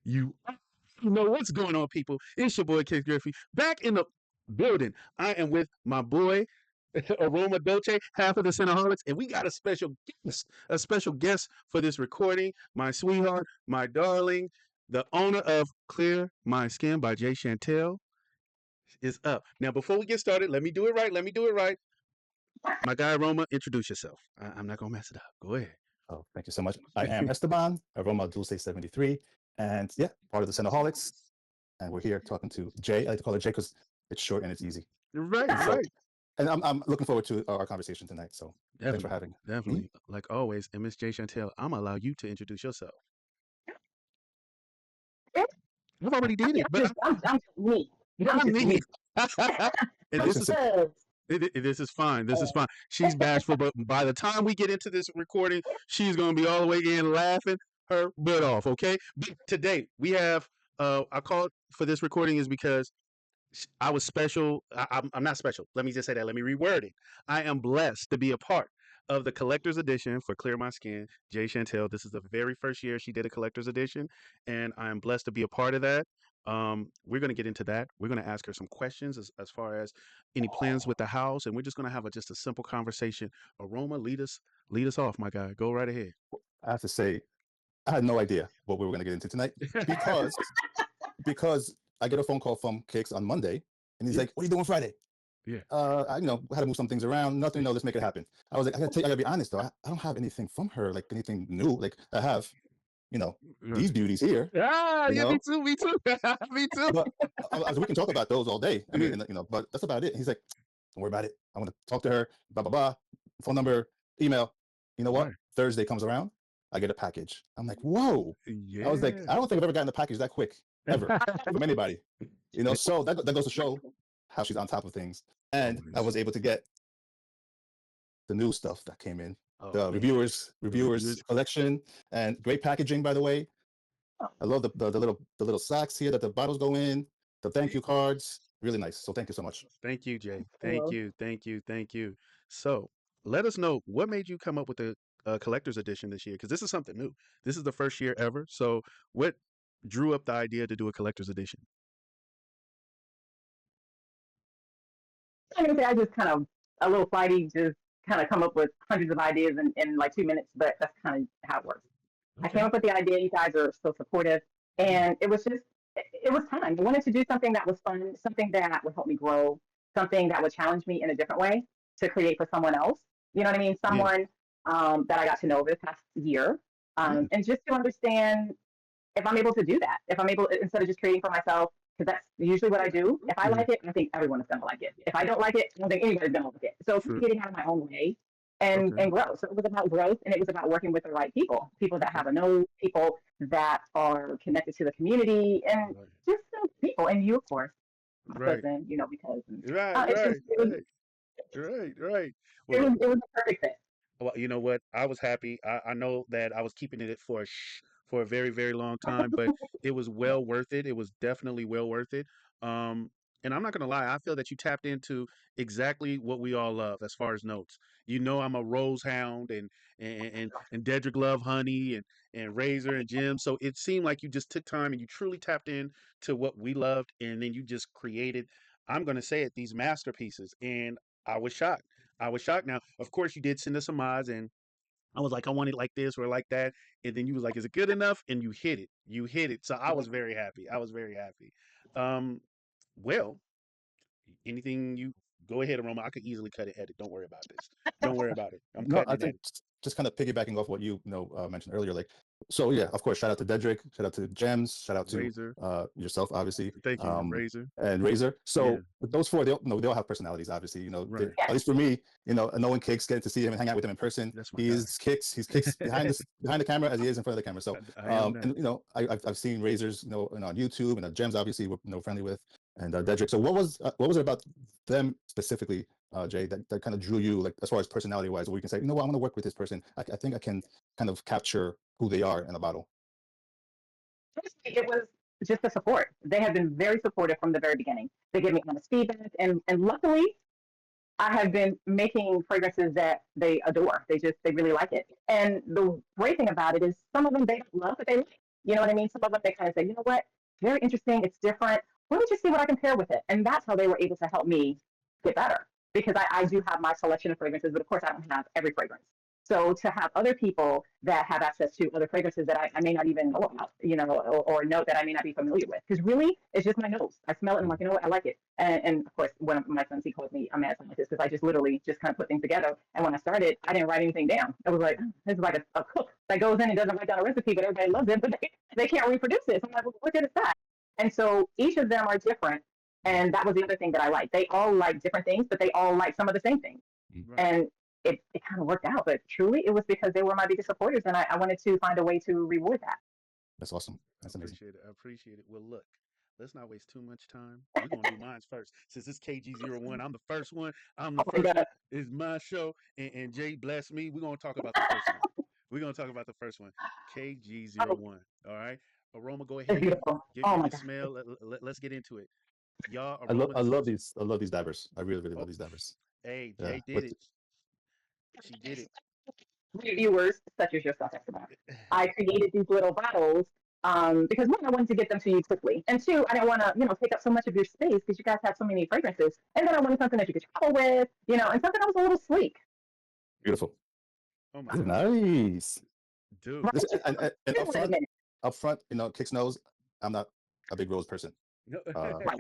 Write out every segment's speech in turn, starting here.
You know what's going on, people. It's your boy Case Griffey back in the building. I am with my boy Aroma Dolce, half of the Cinnaholics, and we got a special guest for this recording. My sweetheart, my darling, the owner of Clear My Skin by Chantel is up. Now, before we get started, let me do it right. Let me do it right. My guy Aroma, introduce yourself. I'm not gonna mess it up. Go ahead. Oh, thank you so much. I am Esteban, Aroma Dulce 73, and yeah, part of the Cinnaholics. And we're here talking to Jay. I like to call her Jay because it's short and it's easy. Right, And so, right. and I'm looking forward to our conversation tonight. So thanks for Definitely, having me. definitely. Like always, and Miss Chantel, I'm gonna allow you to introduce yourself. I've already did it, but I'm just me. I'm I'm just me. me. And Nice this and is simple. this is fine. This is fine. She's bashful, but by the time we get into this recording, she's gonna be all the way in laughing her butt off. Okay. But today we have I called for this recording is because I was special. I'm not special. Let me just say that. Let me reword it. I am blessed to be a part of the collector's edition for Clear My Skin, Chantel. This is the very first year she did a collector's edition, and I am blessed to be a part of that. We're going to get into that. We're going to ask her some questions as far as any plans with the house, and we're just going to have just a simple conversation. Aroma, lead us off, my guy. Go right ahead. I have to say, I had no idea what we were going to get into tonight because because I get a phone call from Cakes on Monday, and he's Yeah, like, "What are you doing Friday?" yeah, I had to move some things around. Nothing, no, let's make it happen. I was like, I gotta be honest though. I don't have anything from her, like anything new. Like I have, you know, yeah. these beauties here, you Yeah, me know. too, me too, me too. But we can talk about those all day. I mean, but that's about it. He's like, don't worry about it. I want to talk to her. Blah blah blah. Phone number, email. You know what? Right. Thursday comes around, I get a package. I'm like, whoa. I was like, Yeah. I don't think I've ever gotten a package that quick ever from anybody. So that goes to show how she's on top of things. And I Always. was able to get the new stuff that came in, Oh the man, the reviewers reviews. collection, and great packaging, by the way. I love the little sacks here that the bottles go in, the thank you cards, really nice. So thank you so much. Thank you, Jay. Thank Well, you, thank you, thank you. So, let us know what made you come up with the collector's edition this year, because this is something new. This is the first year ever. So, what drew up the idea to do a collector's edition? I'm gonna say I just kind of a little flighty, just kind of come up with hundreds of ideas in like 2 minutes, but that's kind of how it works. I came Okay. up with the idea. You guys are so supportive, Yeah. and it was time. I wanted to do something that was fun, something that would help me grow, something that would challenge me in a different way to create for someone else. You know what I mean? Yeah. Someone that I got to know over the past year, Yeah. and just to understand if I'm able to do that, if I'm able, instead of just creating for myself, because that's usually what I do. If I Hmm. like it, I think everyone is going to like it. If I don't like it, I don't think anybody's going to like it. So it's True. getting out of my own way and Okay. grow. So it was about growth, and it was about working with the right people, people that Okay. have a nose, people that are connected to the community, and Right. just people. And you, of course, my Right. cousin, because Right. it's just Right. Right. Right. Right. Well, it was a perfect fit. well, you know what? I was happy. I know that I was keeping it for a very, very long time, but it was well worth it. It was definitely well worth it. Um, and I'm not gonna lie, I feel that you tapped into exactly what we all love as far as notes. You know, I'm a Rose Hound and Dedrick love Honey and Razor and Jim. So it seemed like you just took time and you truly tapped in to what we loved, and then you just created. I'm gonna say it, these masterpieces, and I was shocked. I was shocked. Now, of course, you did send us some mods, and I was like, I want it like this or like that. And then you was like, is it good enough? And you hit it. You hit it. So I was very happy. I was very happy. Um, well, anything you go ahead, Aroma. I could easily cut and edit. Don't worry about this. Don't worry about it. I'm No, cutting I and think editing. just kind of piggybacking off what mentioned earlier. Like, so yeah, of course, shout out to Dedrick, shout out to Gems, shout out to Razor. yourself, obviously, Thank you. Razor. and Razor. Yeah. So with those four, they all have personalities, obviously. Right. At least for me, knowing Kicks, getting to see him and hang out with him in person, That's my guy. he's Kicks behind the camera as he is in front of the camera. So I am that. and I've seen Razors, on YouTube, and Gems, obviously, we're friendly with, and Dedrick. So what was it about them specifically, Jay, that kind of drew you, like, as far as personality wise, where you can say, I want to work with this person. I think I can kind of capture who they are in a bottle. It was just the support. They have been very supportive from the very beginning. They give me honest feedback, and luckily, I have been making fragrances that they adore. They really like it. And the great thing about it is some of them they don't love, but they like. You know what I mean? Some of them, they kind of say, you know what, very interesting, it's different. Let me just see what I can pair with it. And that's how they were able to help me get better. Because I do have my selection of fragrances, but of course I don't have every fragrance. So to have other people that have access to other fragrances that I may not even know about, or know that I may not be familiar with, because really it's just my nose. I smell it and I'm like, you know what, I like it. And of course, one of my friends, he called me a mad scientist because I just literally just kind of put things together. And when I started, I didn't write anything down. I was like, this is like a cook that goes in and doesn't write down a recipe, but everybody loves it, but they can't reproduce it. So I'm like, well, what good is that? And so each of them are different. And that was the other thing that I like. They all like different things, but they all like some of the same things. Right. And it kind of worked out. But truly, it was because they were my biggest supporters, and I wanted to find a way to reward that. That's awesome. I That's amazing. appreciate it. I appreciate it. Well, look, let's not waste too much time. We're gonna do mine first. Since it's KG01, I'm the first one. I'm the Oh my first God. one. It's my show, and Jay bless me. We're gonna talk about the first one. We're gonna talk about the first one. Oh, KG01. All right. Aroma, go it's ahead. beautiful. Give Oh me my the God. smell. Let's get into it. Y'all, I love Aroma, I this love is these I love these divers. I really really oh love these divers. hey, Yeah. Jay did With it. She did it. Reviewers such as yourself, Esteban. I created these little bottles because one, I wanted to get them to you quickly, and two, I didn't want to, take up so much of your space because you guys have so many fragrances, and then I wanted something that you could travel with, and something that was a little sleek. beautiful. Oh my That's God, nice. dude. Right? This Just and didn't want to admit it. up front, Kix knows I'm not a big rose person. Uh, Right.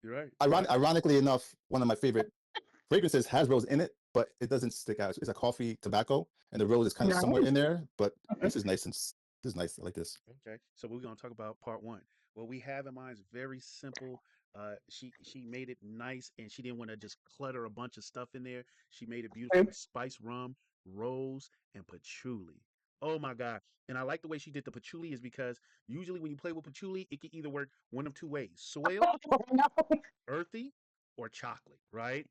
You're right. You're right. Ironically enough, one of my favorite fragrances has rose in it, but it doesn't stick out. It's a coffee tobacco, and the rose is kind of somewhere Nice. in there. But Mhm. this is nice this is nice. I like this. Okay, so we're gonna talk about part one. What we have in mind is very simple. She made it nice, and she didn't want to just clutter a bunch of stuff in there. She made it beautiful with spice rum, rose, and patchouli. Oh my God! And I like the way she did the patchouli is because usually when you play with patchouli, it can either work one of two ways: soil, No. earthy, or chocolate, right?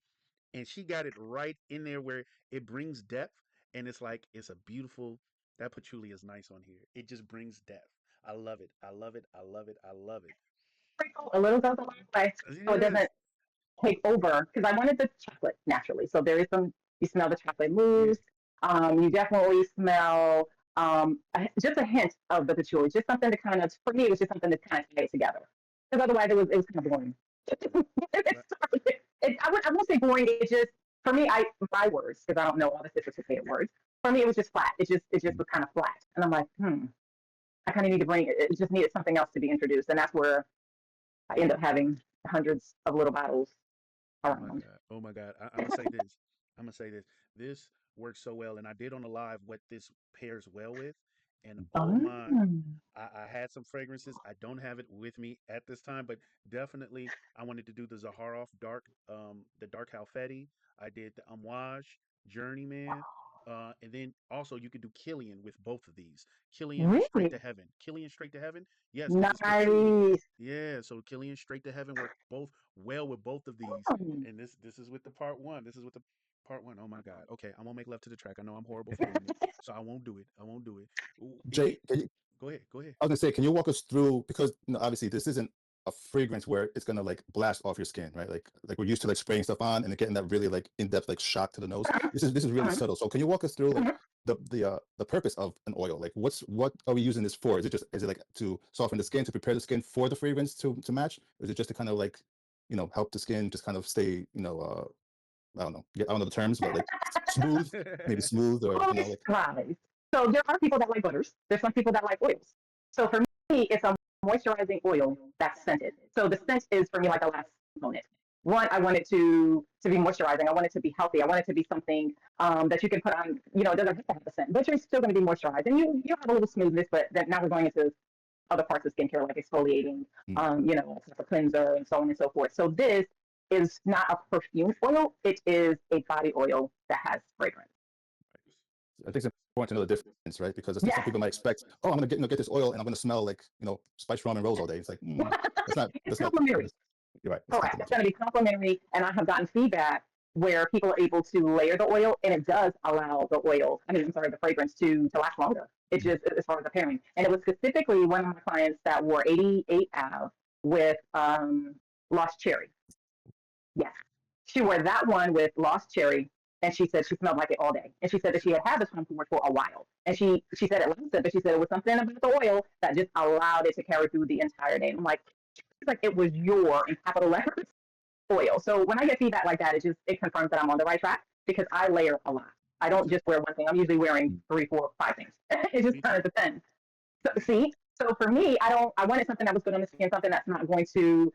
And she got it right in there where it brings depth, and it's like it's a beautiful. That patchouli is nice on here. It just brings depth. I love it. I love it. I love it. I love it. Sprinkle a little goes a long way, so it Yes. doesn't take over because I wanted the chocolate naturally. So there is some, you smell the chocolate Yeah. mousse. You definitely smell just a hint of the patchouli, just something to kind of, for me, it was just something to kind of tie it together. Because otherwise it was kind of boring. Right. I won't say boring. It just, for me, my words, because I don't know all the sophisticated words, for me, it was just flat. It just was kind of flat. And I'm like, I kind of need to bring it just needed something else to be introduced. And that's where I end up having hundreds of little bottles Oh my around. God. Oh my God. I'm gonna say this. I'm gonna say this. This works so well, and I did on the live what this pairs well with, and oh Oh, my, I had some fragrances. I don't have it with me at this time, but definitely I wanted to do the Zaharoff dark, the dark Halfeti. I did the Amouage Journeyman, and then also you could do Killian with both of these. Killian Straight really? to Heaven. Killian Straight to Heaven. Yes, because it's patchouli. Nice. Yeah, so Killian Straight to Heaven work both well with both of these. And this is with the part one. This is with the part one. Oh my God. Okay, I'm gonna make love to the track. I know I'm horrible for doing it, so I won't do it. I won't do it. Jay, can you, Go ahead. Go ahead. I was gonna say, can you walk us through, because obviously this isn't a fragrance where it's gonna like blast off your skin, right? Like we're used to like spraying stuff on and getting that really like in-depth like shock to the nose. This is really subtle. So can you walk us through like the purpose of an oil? Like what are we using this for? Is it like to soften the skin, to prepare the skin for the fragrance to match? Or is it just to kind of like, help the skin just kind of stay, I don't know, I don't know the terms, but like smooth, maybe smooth, or like Moisturize. So there are people that like butters. There's some people that like oils. So for me, it's a moisturizing oil that's scented. So the scent is for me like a last component. One, I want it to be moisturizing. I want it to be healthy. I want it to be something that you can put on. It doesn't have to have a scent, but you're still going to be moisturized, and you have a little smoothness. But then now we're going into other parts of skincare like exfoliating, mm, a cleanser and so on and so forth. So this is not a perfume oil; it is a body oil that has fragrance. I think it's important to know the difference, right? Because I think some Yes, people might expect, oh, I'm gonna get this oil and I'm gonna smell like spice rum and rose all day. It's like it's that's not complimentary. you're right. It's Correct. It's going complimentary. to be complimentary, and I have gotten feedback where people are able to layer the oil, and it does allow the oil. I mean, I'm sorry, the fragrance to last longer. It Mhm. just as far as the pairing, and it was specifically one of my clients that wore 88 Ave with Lost Cherry. Yes, she wore that one with Lost Cherry. and she said she smelled like it all day. And she said that she had had this Tom Ford for a while. And she said it lasted, but she said it was something about the oil that just allowed it to carry through the entire day. And I'm like, it's like it was your in capital letters oil. So when I get feedback like that, it confirms that I'm on the right track because I layer a lot. I don't just wear one thing. I'm usually wearing 3, 4, 5 things. It just Me kind too. of depends. So, see, so for me, I wanted something that was good on the skin, something that's not going to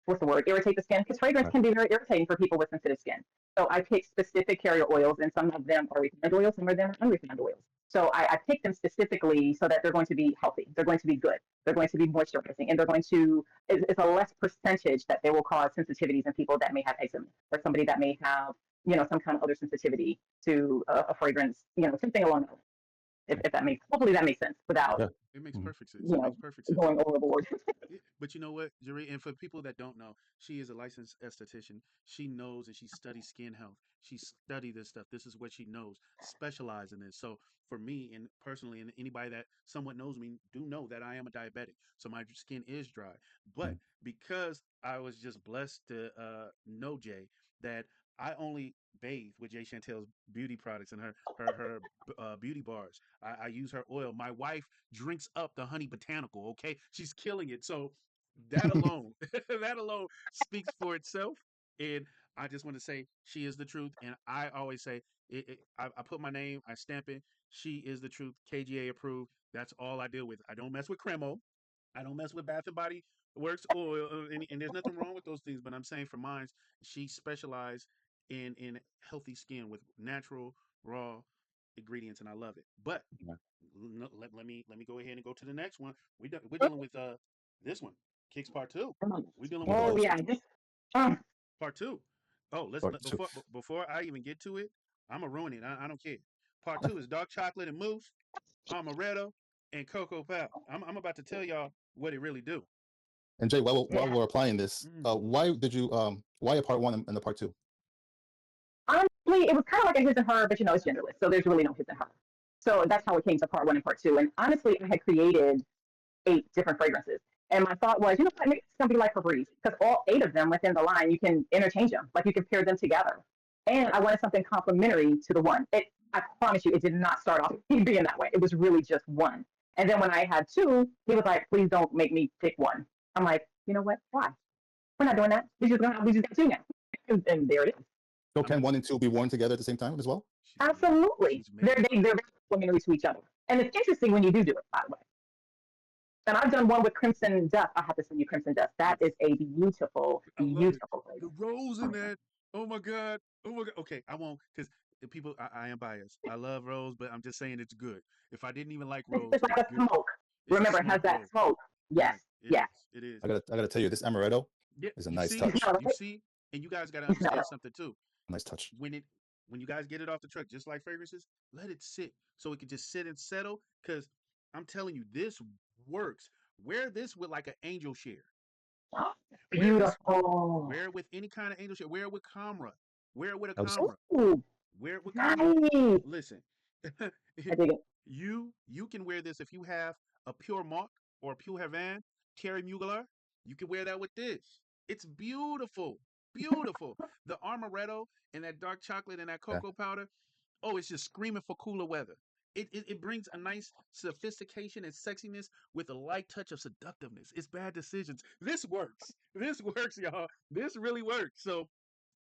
what's the word, irritate the skin, because fragrance Right. can be very irritating for people with sensitive skin. So I picked specific carrier oils, and some of them are refined oils, some of them are unrefined oils. So I picked them specifically so that they're going to be healthy, they're going to be good, they're going to be moisturizing, and they're going to it's a less percentage that they will cause sensitivities in people that may have eczema or somebody that may have some kind of other sensitivity to a fragrance, something along those lines. If that makes hopefully that makes sense without Yeah. It makes Mhm. perfect sense. It makes perfect sense. going overboard. Yeah, but you know what, Jerry, and for people that don't know, she is a licensed esthetician. She knows and she studies skin health. She studied this stuff. This is what she knows, specialize in this. So for me and personally, and anybody that somewhat knows me, do know that I am a diabetic. So my skin is dry. But Mhm. because I was just blessed to know Jay, that I only bathe with Jay Chantel's beauty products and her beauty bars. I use her oil. My wife drinks up the honey botanical. Okay, she's killing it. So that alone, that alone speaks for itself. And I just want to say she is the truth. And I always say I put my name, I stamp it. She is the truth. KGA approved. That's all I deal with. I don't mess with Cremo. I don't mess with Bath and Body Works oil, and there's nothing wrong with those things. But I'm saying for mine, she specialized in healthy skin with natural raw ingredients, and I love it. But Yeah. let me go ahead and go to the next one. We're dealing with this one, Kicks Part Two. We're dealing Oh, with the Oh worst. yeah, just uh, Part Two. Oh, Part two. before I even get to it, I'm gonna ruin it. I don't care. Part Two is dark chocolate and mousse, amaretto, and cocoa powder. I'm about to tell y'all what it really do. And Jay, while yeah. we're applying this, Mm. why did you why a part one and the part two? Honestly, it was kind of like a his and her, but it's genderless, so there's really no his and her. So that's how it came to part one and part two. And honestly, I had created 8 different fragrances. And my thought was, what, maybe it's gonna be like Febreze, because all 8 of them within the line, you can interchange them, like you can pair them together. And I wanted something complementary to the one. I promise you, it did not start off being that way. It was really just one. And then when I had two, he was like, "Please don't make me pick one." I'm like, you know what? Why? We're not doing that. We just got two now, and there it is. So I'm can gonna. one and two be worn together at the same time as well? She's made. Absolutely, She's made. they're very complementary to each other, and it's interesting when you do it. By the way, and I've done one with Crimson Dust. I have to send you Crimson Dust. That Yes, is a beautiful, I love it. beautiful The fragrance. rose Oh in my god. that. Oh my god. Oh my god. Okay, I won't because the people. I am biased. I love rose, but I'm just saying it's good. If I didn't even like rose, It's like it's a good. smoke. It's a Remember, it has smoke that rose. smoke. Yes, It yes. is. It is. I gotta tell you, this amaretto Yeah. is a You nice see. You touch. smell You it. see. And you guys got to You smell understand it. something too. Nice touch. When it when you guys get it off the truck, just like fragrances, let it sit so it can just sit and settle. Because I'm telling you, this works. Wear this with like an angel share. Wear this. Beautiful. Wear it with any kind of angel share. Wear it with camera. Wear it with a I was camera. Ooh, Wear it with camera. nice. Listen, I dig it. you can wear this if you have a pure mark or a pure Havana Terry Mugler. You can wear that with this. It's beautiful, beautiful. The amaretto and that dark chocolate and that yeah. cocoa powder. Oh, it's just screaming for cooler weather. It brings a nice sophistication and sexiness with a light touch of seductiveness. It's bad decisions. This works. This works, y'all. This really works. So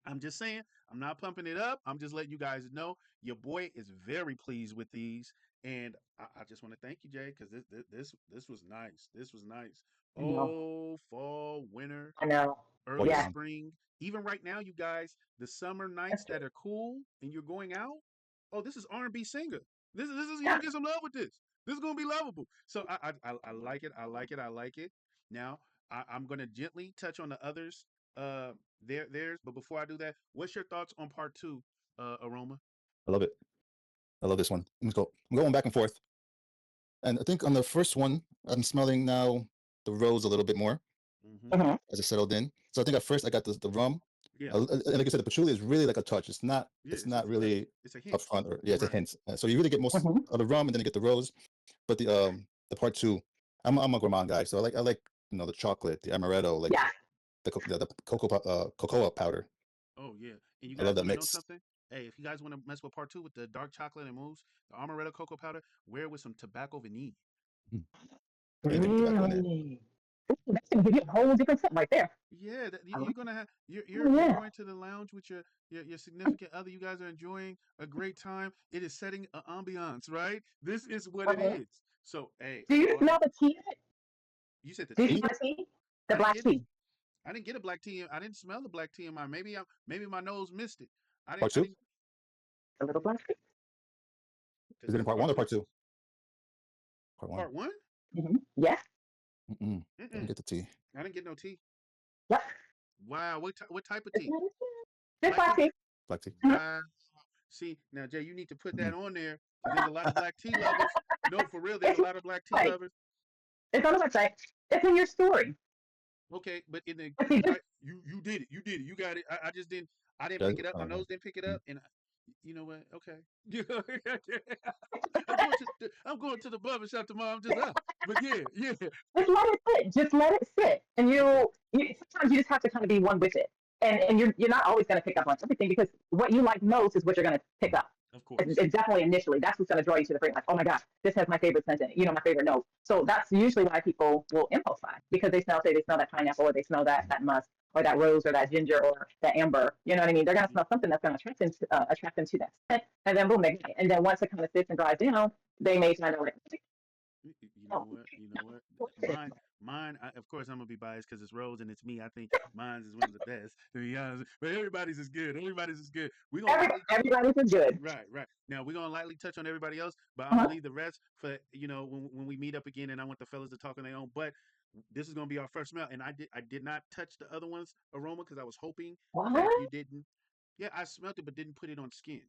I'm just saying, I'm not pumping it up. I'm just letting you guys know your boy is very pleased with these, and I just want to thank you, Jay, because this was nice. This was nice. I know. Oh, fall, winter, I know. Oh early Yes. yeah. spring, even right now, you guys, the summer nights That's that it. are cool and you're going out. Oh, this is R&B singer. This is you're gonna get some love with this. This is gonna be lovable. So I like it. I like it. I like it. Now I'm gonna gently touch on the others. Theirs. But before I do that, what's your thoughts on part two, Aroma? I love it. I love this one. Let's go. I'm going back and forth. And I think on the first one, I'm smelling now the rose a little bit more Mm-hmm. Mhm. as it settled in. So I think at first I got the rum. Yeah, And like you said, the patchouli is really like a touch. yeah. It's not Hey, really it's a hint, upfront or yeah, it's a right? hint. So you really get most Mhm. of the rum and then you get the rose. But the part two, I'm a gourmand guy, so I like the chocolate, the amaretto, like Yes. the cocoa powder. Oh yeah. And you I love guys that want to know mix. something? Hey, if you guys want to mess with part two with the dark chocolate and mousse, the amaretto cocoa powder, wear it with some tobacco vanille. Mm. Anything with tobacco in there. Really? Ooh, that's gonna give you a whole different set right there. Yeah, I you're like gonna have it. you're Yeah. going to the lounge with your significant other. You guys are enjoying a great time. It is setting an ambiance, right? This is what it Uh-huh. is. So, hey, Do you all that smell the tea in it? you said the Do you tea. smell the tea? The I didn't black get tea. I didn't get a black tea. I didn't smell the black tea in mine. Maybe my nose missed it. Part I two? didn't. A little black tea. Because Is it in there's part part one or two, part two? Part one. part one. Yes. Mm-mm. Didn't Mm-mm. get the tea. I didn't get no tea. Yep. Wow, what type of Just tea? let it sit. Just Black black tea? tea. Black tea. Mhm. Wow. See, now Jay, you need to put that Mm-mm. on there because there's a lot of black tea lovers. No, for real, there's a It's lot of black tea like lovers. it's on the website. It's in your story. Okay, but in the But see, just right, you did it, you got it. I just didn't, I didn't Yeah, pick it up. My nose didn't pick it mm. up, and you know what? Okay, I'm going to the barber shop tomorrow. I'm just up, but yeah, just let it sit. Just let it sit. And okay, sometimes you just have to kind of be one with it. And you're not always going to pick up on everything because what you like most is what you're going to pick up. of course. It's definitely initially that's what's going to draw you to the fragrance. Like, oh my gosh, this has my favorite scent in it. My favorite note. So that's usually why people will impulse buy because they smell that pineapple or they smell that musk or that rose or that ginger or that amber. You know what I mean? They're going to smell something that's going to attract them to that scent, and then boom, they get it. And then once it kind of sits and dries down, they may kind of like, You know oh, what? You know what? no, Mine. Of course, I'm gonna be biased because it's Rose and it's me. I think mine's is one of the best, to be honest. But everybody's is good. Everybody's is good. We gonna lightly everybody's is good. right. Now we're gonna lightly touch on everybody else, but I'm gonna Uh-huh. leave the rest for when we meet up again, and I want the fellas to talk on their own. But this is gonna be our first smell, and I did not touch the other one's aroma because I was hoping that What? you didn't. Yeah, I smelled it, but didn't put it on skin.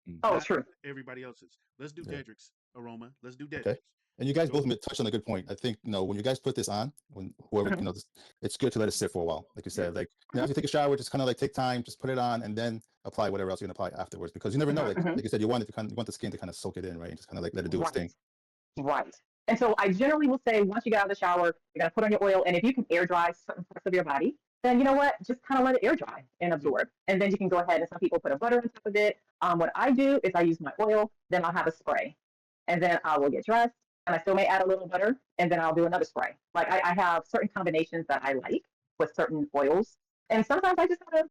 Mm. Oh, Not true. everybody else's. Let's do Yeah. Dedrick's aroma. Let's do Okay. Dedrick's. And you guys So both touched on a good point. I think, when you guys put this on, when whoever, Mhm. it's good to let it sit for a while. Like you yeah, said, like, after you take a shower, just kind of like take time, just put it on and then apply whatever else you're gonna apply afterwards. Because you never know, Mhm, like mhm. you said, you want the skin to kind of soak it in, right? And just kind of like let it do its Right. thing. Right. And so I generally will say once you get out of the shower, you're gonna put on your oil, and if you can air dry certain parts of your body, then you know what? Just kind of let it air dry and mm, absorb. And then you can go ahead and some people put a butter on top of it. What I do is I use my oil, then I'll have a spray, and then I will get dressed, and I still may add a little butter, and then I'll do another spray. Like I have certain combinations that I like with certain oils, and sometimes I just kind of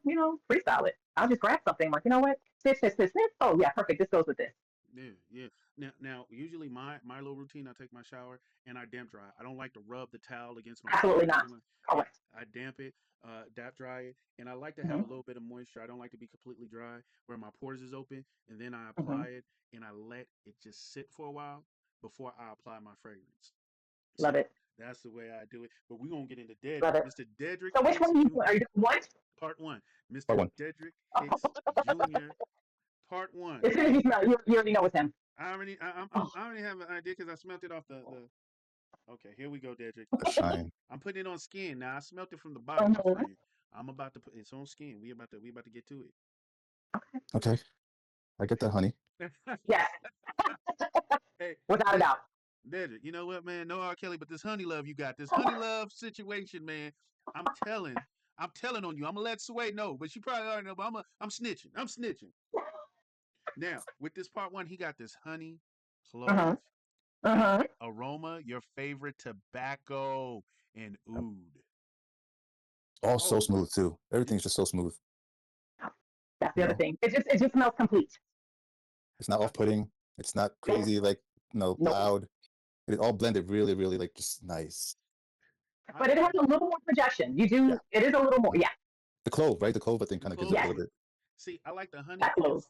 freestyle it. I'll just grab something like what, sniff. Oh yeah, perfect. This goes with this. yeah. Now, usually my little routine, I take my shower and I damp dry. I don't like to rub the towel against my skin Absolutely or not. anything like. Yeah, Correct. I damp it, damp dry it, and I like to have a Mm-hmm. little bit of moisture. I don't like to be completely dry where my pores is open, and then I Mm-hmm. apply it and I let it just sit for a while before I apply my fragrance. Love So it. that's the way I do it. But we're gonna get into Love Dedrick. it. Mr. Dedrick So which Hicks one are you doing? Are you Jr. doing one? Part one. Part Mr. one. Dedrick Hicks Jr. Part one. As soon as you smell, you already know it's him. I already have an idea because I smelt it off the. Okay, here we go, Dedrick. The shine. I'm putting it on skin now. I smelt it from the bottom, my Mhm. friend. I'm about to put it's on skin. We about to get to Okay. I get that, honey. it. Yes, Hey, without a Dedrick, doubt. Dedrick, you know what, man? No R. Kelly, but this honey love you got. This honey love situation, man. I'm telling. I'm telling on you. I'm gonna let Sway know, but she probably already know. But I'm snitching. I'm snitching. Now with this part one, he got this honey, Uh-huh. clove, Uh-huh. aroma, your favorite tobacco, and oud. All so Oh, smooth too. you, Everything's just so smooth. That's You the other know, thing. It just smells complete. it's not I, off-putting. It's not Nope. crazy, like, Nope. loud. It all blended really, really, like, just nice. I, But it has a little more projection. You do. Yeah. It is a little more. Mm. Yeah. The clove, right? The clove, I think, the kind of gives it a Yes. little clove. bit. See, I like the honey. That's a little.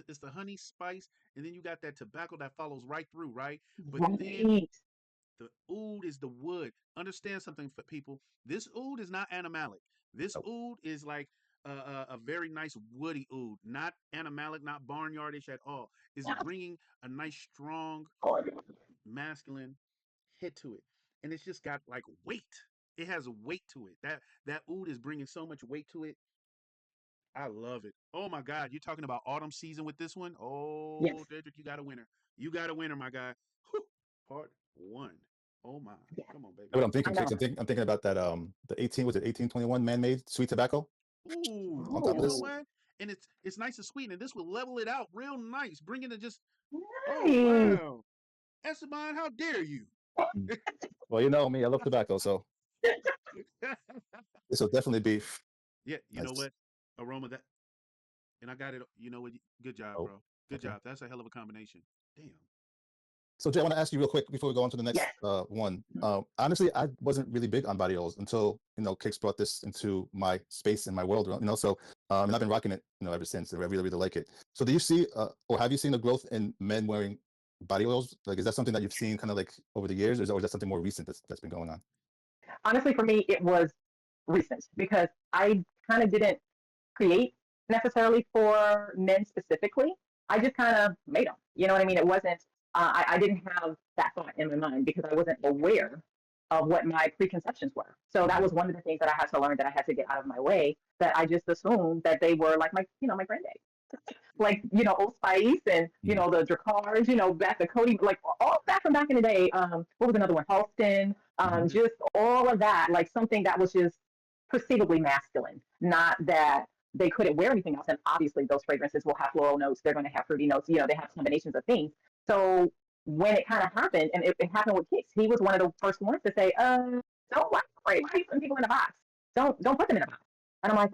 It's the honey spice, and then you got that tobacco that follows right through, right? But then Right. the oud is the wood. Understand something for people. This oud is not animalic. This Oh, oud is like a very nice woody oud, not animalic, not barnyardish at all. It's bringing a nice, strong, masculine hit to it, and it's just got like weight. It has a weight to it. That oud is bringing so much weight to it. I love it. Oh my God, you're talking about autumn season with this one? Oh, Yes. Dedrick, you got a winner. You got a winner, my guy. Whew. Part one. Oh my. Yes. Come on, you know baby. what I'm I thinking, know. Kicks? I'm thinking about that, the 18 was it 1821 man-made sweet tobacco Ooh, on you top of know this. Oh. what? and it's nice and sweet, and this will level it out real nice, bringing it just. Oh Nice. wow, Esteban, how dare you? Mm. Well, you know me, I love tobacco, so this will definitely be Yeah, you know nice. what, Aroma, that, and I got it. You know what? Good job, Oh, bro. Good okay. job. That's a hell of a combination. Damn. So Jay, I want to ask you real quick before we go on to the next Yes. one. Honestly, I wasn't really big on body oils until Kicks brought this into my space and my world. So and I've been rocking it ever since. I really like it. So do you see or have you seen a growth in men wearing body oils? Like, is that something that you've seen kind of like over the years, or is that something more recent that's been going on? Honestly, for me, it was recent because I kind of didn't create necessarily for men specifically. I just kind of made them. You know what I mean? It wasn't. I didn't have that thought in my mind because I wasn't aware of what my preconceptions were. So that Mhm. was one of the things that I had to learn, that I had to get out of my way. That I just assumed that they were like my granddad, like Old Spice and Mhm. the Dracars, back the Cody, like all that from back in the day. What was another one? Halston. Mhm. Just all of that, like something that was just perceivably masculine, not that they couldn't wear anything else. And obviously, those fragrances will have floral notes. They're going to have fruity notes. They have combinations of things. So when it kind of happened, and it happened with Kicks, he was one of the first ones to say, don't like why are you putting people in a box? Don't put them in a box. And I'm like,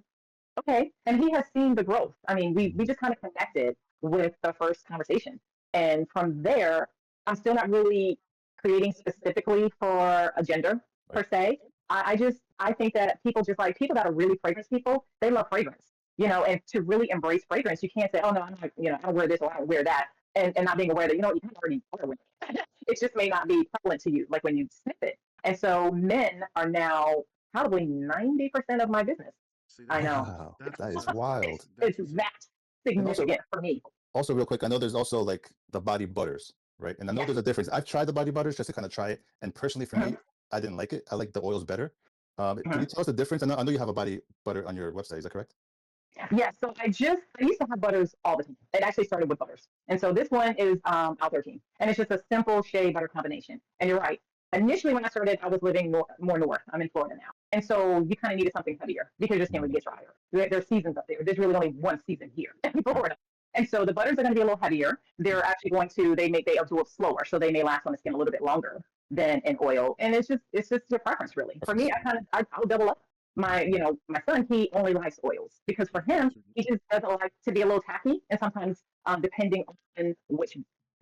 okay. And he has seen the growth. I mean, we Mhm. just kind of connected with the first conversation. And from there, I'm still not really creating specifically for a gender Right. per se. I think that people that are really fragrance people, they love fragrance. And to really embrace fragrance, you can't say, oh no, I'm not, I don't wear this or I don't wear that. And not being aware that, you kind of already are wearing it. It just may not be prevalent to you, like when you sniff it. And so men are now probably 90% of my business. See, I that's know. Wow, that's that what's is up. wild. It's That's what's up. that And significant for me. also real quick, I know there's also like the body butters, right? And I know Yes. there's a difference. I've tried the body butters just to kind of try it, and personally for me, I didn't like it. I like the oils better. Can you tell us the difference? I know you have a body butter on your website. Is that correct? Yes. So I used to have butters all the time. It actually started with butters. And so this one is Al 13. And it's just a simple shea butter combination. And you're right. Initially, when I started, I was living more north. I'm in Florida now. And so you kind of needed something heavier because your skin would Mhm. get drier. There's seasons up there. There's really only one season here in Right. Florida. And so the butters are going to be a little heavier. They're actually going to, they absorb slower. So they may last on the skin a little bit longer than an oil. And it's just your preference, really. For me, Preference. I'll double up. My son, he only likes oils because for him, he just doesn't like to be a little tacky. And sometimes, depending on which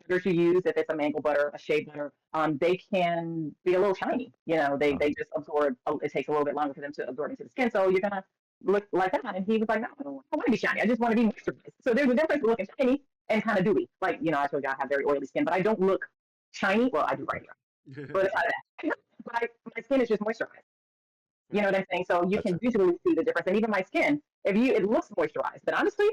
butters you use, if it's a mango butter, a shea butter, they can be a little shiny. They Uh-huh. just absorb. It takes a little bit longer for them to absorb into the skin, so you're gonna look like that. And he was like, no, I don't want to be shiny. I just want to be moisturized. So there's a difference between looking shiny and kind of dewy. Like I told you I have very oily skin, but I don't look shiny. Well, I do right here, but my skin is just moisturized. You know what I'm saying? So you can Gotcha. visually see the difference. And even my skin, it looks moisturized, but honestly,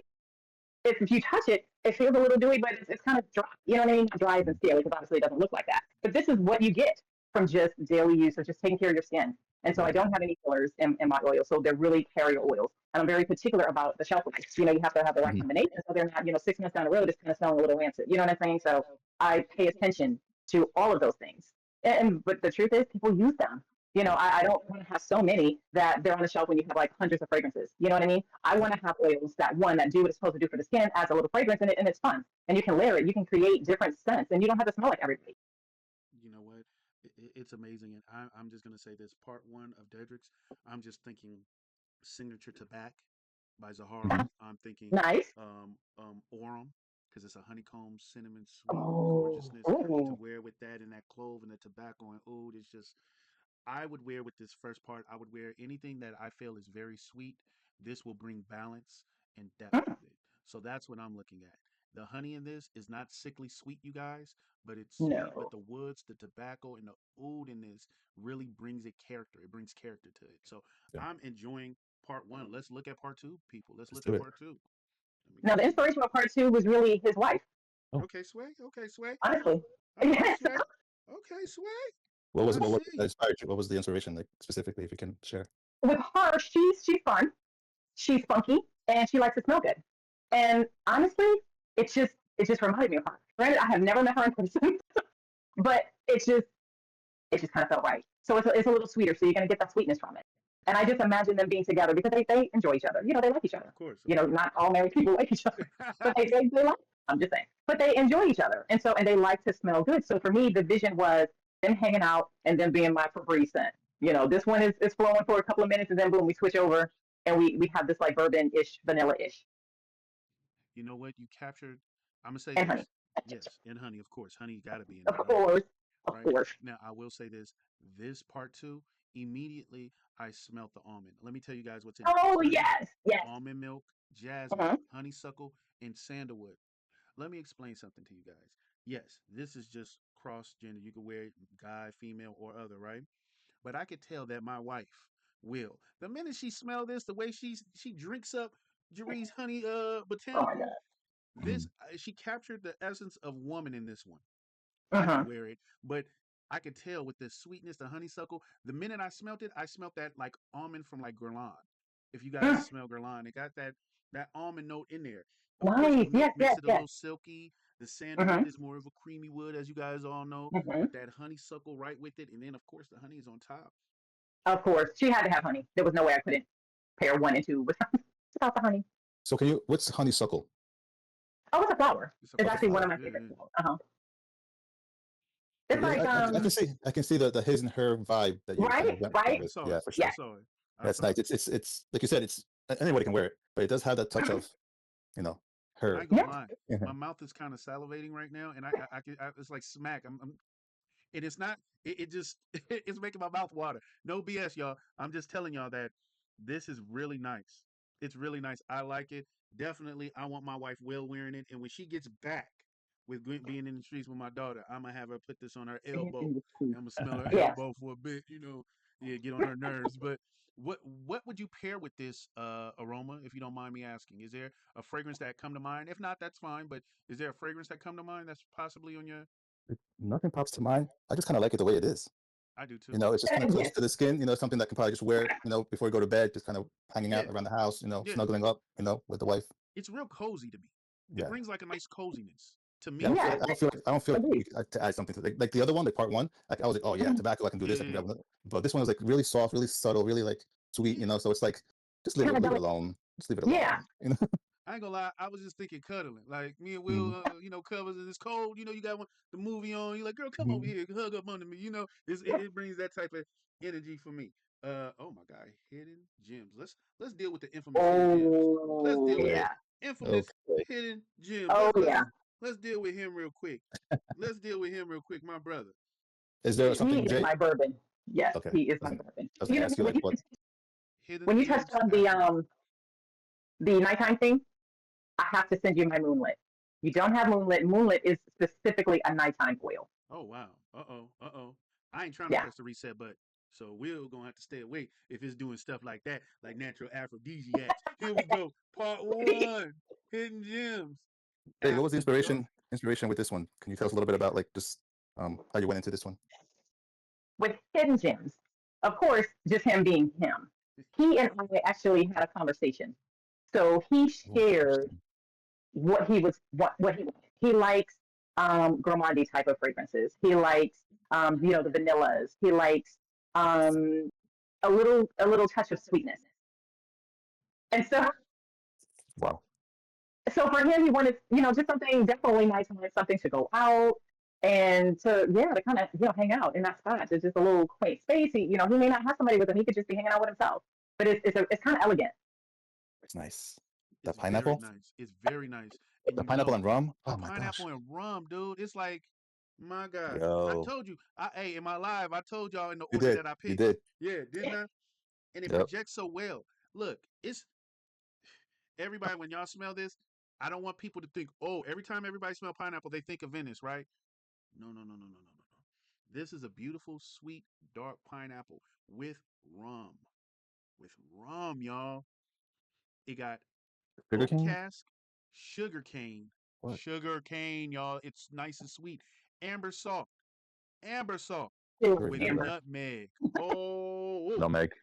if you touch it, it feels a little dewy, but it's kind of dry. You know what I mean? Not dry as in Mhm. scaly because obviously it doesn't look like that. But this is what you get from just daily use of just taking care of your skin. And so I Right. don't have any fillers in my oils. So they're really carrier oils. And I'm very particular about the shelf life. You have to have the right Mhm. combination. So they're not, 6 months down the road, it's kind of smelling a little rancid. You know what I'm saying? So I pay attention to all of those things. But the truth is, people use them. Right. I don't want to have so many that they're on the shelf when you have like hundreds of fragrances. You know what I mean? I Right. want to have oils that do what it's supposed to do for the skin, adds a little fragrance in it, and it's fun. And you can layer it, you can create different scents, and you don't have to smell like everybody. You know what? It's amazing, and I'm just gonna say this. Part one of Dedrick's, I'm just thinking signature to back by Zahara. Mhm. I'm thinking Nice. Orem because it's a honeycomb, cinnamon, sweet Oh, gorgeousness to ooh. wear with that and that clove and the tobacco and oud. It's just I would wear with this first part. I would wear anything that I feel is very sweet. This will bring balance and depth Mm, with it. So that's what I'm looking at. The honey in this is not sickly sweet, you guys, but it's sweet. But no. the woods, the tobacco, and the oud in this really brings it character. It brings character to it. So Yeah. I'm enjoying part one. Let's look at part two, people. Let's Let's look do at it. part two. Let me Now the get you. inspiration of part two was really his wife, Oh, Okay, Sway. Okay, Sway. honestly. Okay, Yes. Sway. Okay, Sway. what was I it? What was see it that you. inspired you? What was the inspiration, like specifically, if you can share? With her, she's fun, she's funky, and she likes to smell good. And honestly, it just reminded me of her. Granted, I have never met her in person, but it just kind of felt right. So it's a little sweeter, so you're gonna get that sweetness from it. And I just imagine them being together because they enjoy each other. They like each other. Of course, of You know, course. not all married people like each other, but they like. I'm just saying, but they enjoy each other, and they like to smell good. So for me, the vision was them hanging out and then being my Febreze scent. This one is flowing for a couple of minutes, and then boom, we switch over, and we have this like bourbon ish, vanilla ish, You know what? You captured. I'm gonna say and honey, this. Yes, and honey, of course. Honey got to be in of there, right? course, of Right. course. Now, I will say this. This part two, immediately I smelt the almond. Let me tell you guys what's in it. Oh Honey, yes, yes. almond milk, jasmine, Uh-huh. honeysuckle, and sandalwood. Let me explain something to you guys. Yes, this is just cross gender. You could wear it guy, female, or other, right? But I could tell that my wife will. The minute she smell this, the way she drinks up Jerry's honey Oh my botanical, god. this she captured the essence of woman in this one. I could Uh-huh. wear it, but I could tell with the sweetness, the honeysuckle. The minute I smelt it, I smelt that like almond from like Guerlain. If you guys Mm, smell Guerlain, it got that almond note in there. Of course, the nice. milk Yes, makes yes, it a yes. little silky. The Uh-huh. sandalwood is more of a creamy wood, as you guys all know. Uh-huh. But that honeysuckle right with it, and then of course the honey is on top. Of course, she had to have honey. There was no way I couldn't pair one and two without the honey. So can you? What's honeysuckle? Oh, it's a flower. It's a It's Like a actually one flower. of my yeah, favorite yeah. flowers. Uh-huh. It's Yeah, like I can see the his and her vibe that you kind of right, went right. I with. saw Yeah, it. for I sure. Yes. saw it. I That's saw nice. it. It's like you said. It's anybody can wear it, but it does have that touch of you know I her. ain't gonna Yes. lie. My mouth is kind of salivating right now, and it's like smack. And it's not. It just it's making my mouth water. No BS, y'all. I'm just telling y'all that this is really nice. It's really nice. I like it. Definitely, I want my wife Will wearing it, and when she gets back with being in the streets with my daughter, I'm gonna have her put this on her elbow. And I'm gonna smell her Yes. elbow for a bit. Yeah, get on her nerves. But what would you pair with this aroma, if you don't mind me asking? Is there a fragrance that come to mind? If not, that's fine. But is there a fragrance that come to mind that's possibly on your? Nothing pops to mind. I just kind of like it the way it is. I do too. It's just kind of close Yes. to the skin. Something that can probably just wear. Before you go to bed, just kind of hanging out Yeah, around the house. yeah. Snuggling up. With the wife. It's real cozy to me. It Yeah. brings like a nice coziness to Yeah, I don't me. feel Yes. like Agreed. to add something to the other one, like part one. Like I was like, oh yeah, Mhm. tobacco, I can do Yeah, this, I yeah, can yeah. grab another. But this one was like really soft, really subtle, really like sweet. Yeah. So it's like just Kind of leave it delicate. alone. Just leave it Yeah. alone. I ain't gonna lie. I was just thinking cuddling. Like me and Will, Mhm, covers and it's cold. You got the movie on. You like, girl, come over mhm. here, hug up under me. It brings that type of energy for me. Oh my God, hidden gems. Let's deal with the infamous hidden gems. Let's Oh deal with the yeah. infamous Okay. hidden gems. Oh yeah. Let's deal with him real quick. Let's deal with him real quick, my brother. Is there Hidden He something, is Jay? my bourbon. Yes, Okay. he is I my was, bourbon. I was gonna ask you like what? hidden When you touched gems on acronym. the nighttime thing, I have to send you my moonlit. You don't have moonlit. Moonlit is specifically a nighttime oil. Oh wow. Uh oh. I ain't trying to Yeah. press the reset button. So we're gonna have to stay away if it's doing stuff like that, like natural aphrodisiacs. Here we go. Part one. Hidden gems. Jay, what was the After dark. inspiration with this one? Can you tell us a little bit about like just how you went into this one? With hidden gems, of course, just him being him. He and I actually had a conversation. So he Oh, shared interesting. what he was what he likes gourmandy type of fragrances. He likes the vanillas. He likes um a little touch of sweetness. And Wow. so for him he wanted just something definitely nice, wanted something to go out and to kind of hang out in that spot. It's just a little quaint space. He may not have somebody with him. He could just be hanging out with himself. But it's kind of elegant. It's nice. The It's very pineapple? nice. It's very nice. And The pineapple and rum? the Oh my pineapple gosh. and rum, dude. It's like, my God. I Yo. told you. Hey, in my live, I told y'all in the You order did. that I You picked. did. Yeah, didn't I? And it Yep. projects so well. Look, it's everybody when y'all smell this, I don't want people to think, oh, every time everybody smell pineapple, they think of Venice, right? No, no, no, no, no, no, no, no. This is a beautiful, sweet, dark pineapple with rum. With rum, y'all. It got Sugar oak cane? cask, What? sugar cane, y'all. It's nice and sweet. Amber salt, amber salt Sugar with cane amber. nutmeg. Oh, Nutmeg.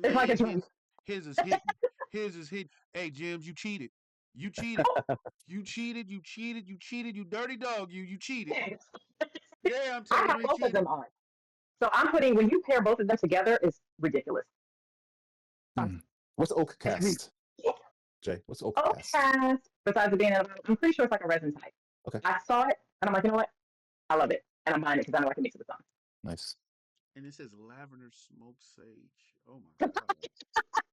It's like a man, drink. his is hidden. His is hidden. Hey, James, you cheated. You cheated. You cheated. You cheated. You cheated. You dirty dog. You cheated. Yeah, I'm I telling have you, he both of cheated. them on. So I'm putting when you pair both of them together, it's ridiculous. Hmm. What's oak Every cast, Jay? What's oak oak cast? has, besides it being, I'm pretty sure it's like a resin type. Okay, I saw it and I'm like, you know what? I love it. And I'm buying it because I know I can mix it with something. nice. And it says lavender smoke sage. Oh my god.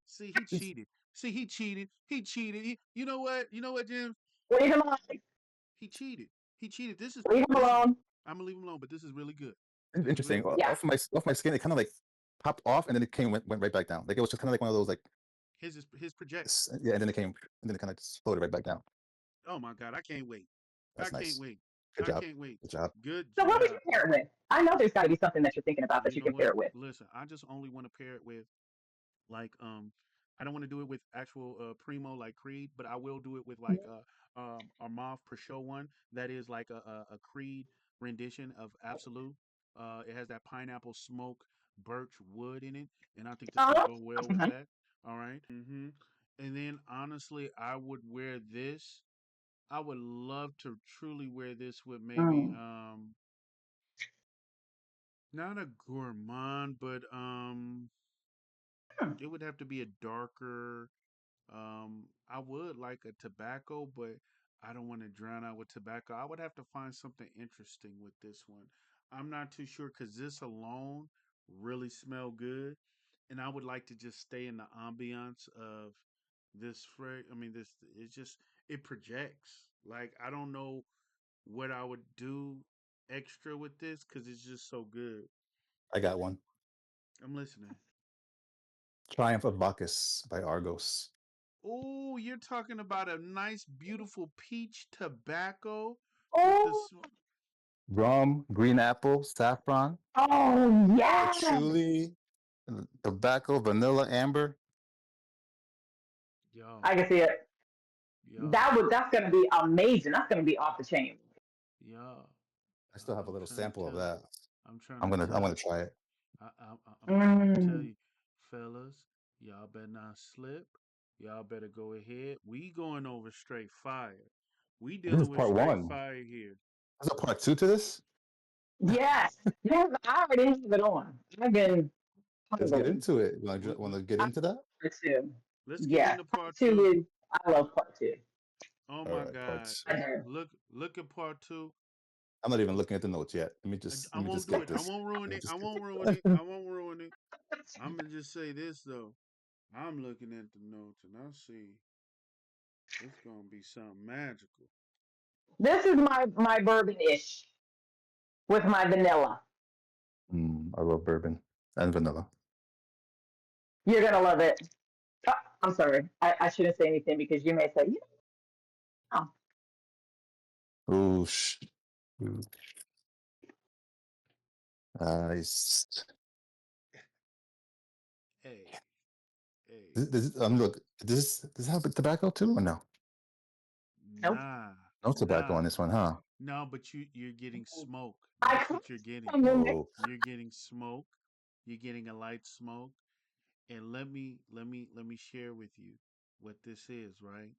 See, he It's cheated. See, he cheated. He cheated. You know what? You know what, Jim? Leave him alone. He cheated. He cheated. Leave him This is. alone. I'm gonna leave him alone, but this is really good. This is interesting. really good. Yeah. Off my skin, it kind of like popped off, and then it went right back down. Like it was just kind of like one of those like His projects. yeah, and then it kind of just floated right back down. Oh my god, I can't wait. I That's can't nice. wait. Good I job. can't wait. Good job. Good So what would job. you pair it with? I know there's got to be something that you're thinking about that You you know can pair what? it with. Listen, I just only want to pair it with like I don't want to do it with actual primo like Creed, but I will do it with like a Mauve per show one that is like a Creed rendition of Absolute. It has that pineapple smoke birch wood in it, and I think this will Oh, go well with that. All right. And then honestly, I would wear this. I would love to truly wear this with maybe mm. not a gourmand, but Hmm. it would have to be a darker. I would like a tobacco, but I don't want to drown out with tobacco. I would have to find something interesting with this one. I'm not too sure because this alone really smell good, and I would like to just stay in the ambiance of this. I mean, this it's just it projects. Like I don't know what I would do extra with this because it's just so good. I got one. I'm listening. Triumph of Bacchus by Argos. Oh, you're talking about a nice, beautiful peach tobacco with the Oh, smoke. Rum, green apple, saffron, oh yeah. patchouli, tobacco, vanilla, amber. Yo, I can see it. yo, That's gonna be amazing. That's gonna be off the chain. yo. I still have a I'm little trying to sample of tell you. that. I'm trying I'm to gonna tell I'm gonna you. try it. I'm trying to tell Mm. you, fellas. Y'all better not slip. Y'all better go ahead. We going over straight fire. We This is dealing with part straight one. fire here. There's a part two to this. Yes. Yes, I already have it on. I've been Let's get hungry. into it. We, Want we, to get I into that? part two. let's get Yeah. into Part part two two. is I love part two. Oh All my right, part God! I two. do. Look at part two. I'm not even looking at the notes yet. I Let me won't just do get it. I this. won't ruin Let me it. I just get won't ruin this. it. I won't ruin it. I'm gonna just say this though. I'm looking at the notes and I see it's gonna be something magical. This is my bourbon ish with my vanilla. I love bourbon and vanilla. You're gonna love it. Oh, I'm sorry. I shouldn't say anything because you may say, you know, Ooh, ooh, nice. Hey, hey, Look, does this have tobacco too or no? nope. nah, No tobacco nah, on this one, huh? no. But you're getting smoke. I That's come what you're getting. from the next. Oh, You're getting smoke. You're getting a light smoke. And let me share with you what this is. Right.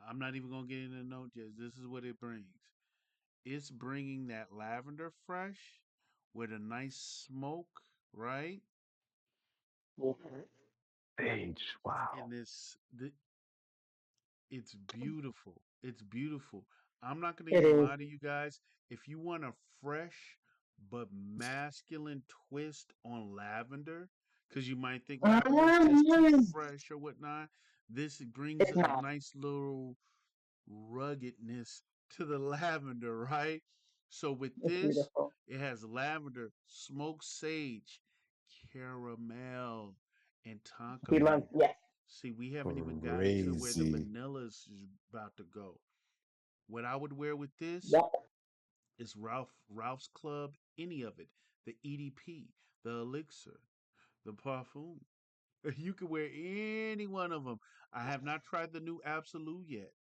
I'm not even gonna get into the note yet. This is what it brings. It's bringing that lavender fresh with a nice smoke, right? age. Wow. And it's beautiful. It's beautiful. I'm not gonna It even is. lie to you guys. If you want a fresh but masculine twist on lavender, because you might think lavender is just too Mhm. fresh or whatnot, this brings It's a not. nice little ruggedness to the lavender, right? So with It's this, beautiful. it has lavender, smoked sage, caramel, and tonka He loves, bean. yes. See, we haven't even gotten to where the Crazy. vanillas is about to go. What I would wear with this Yep. is Ralph's Club, any of it, the EDP, the Elixir, the Parfum. You can wear any one of them. I have not tried the new Absolute yet,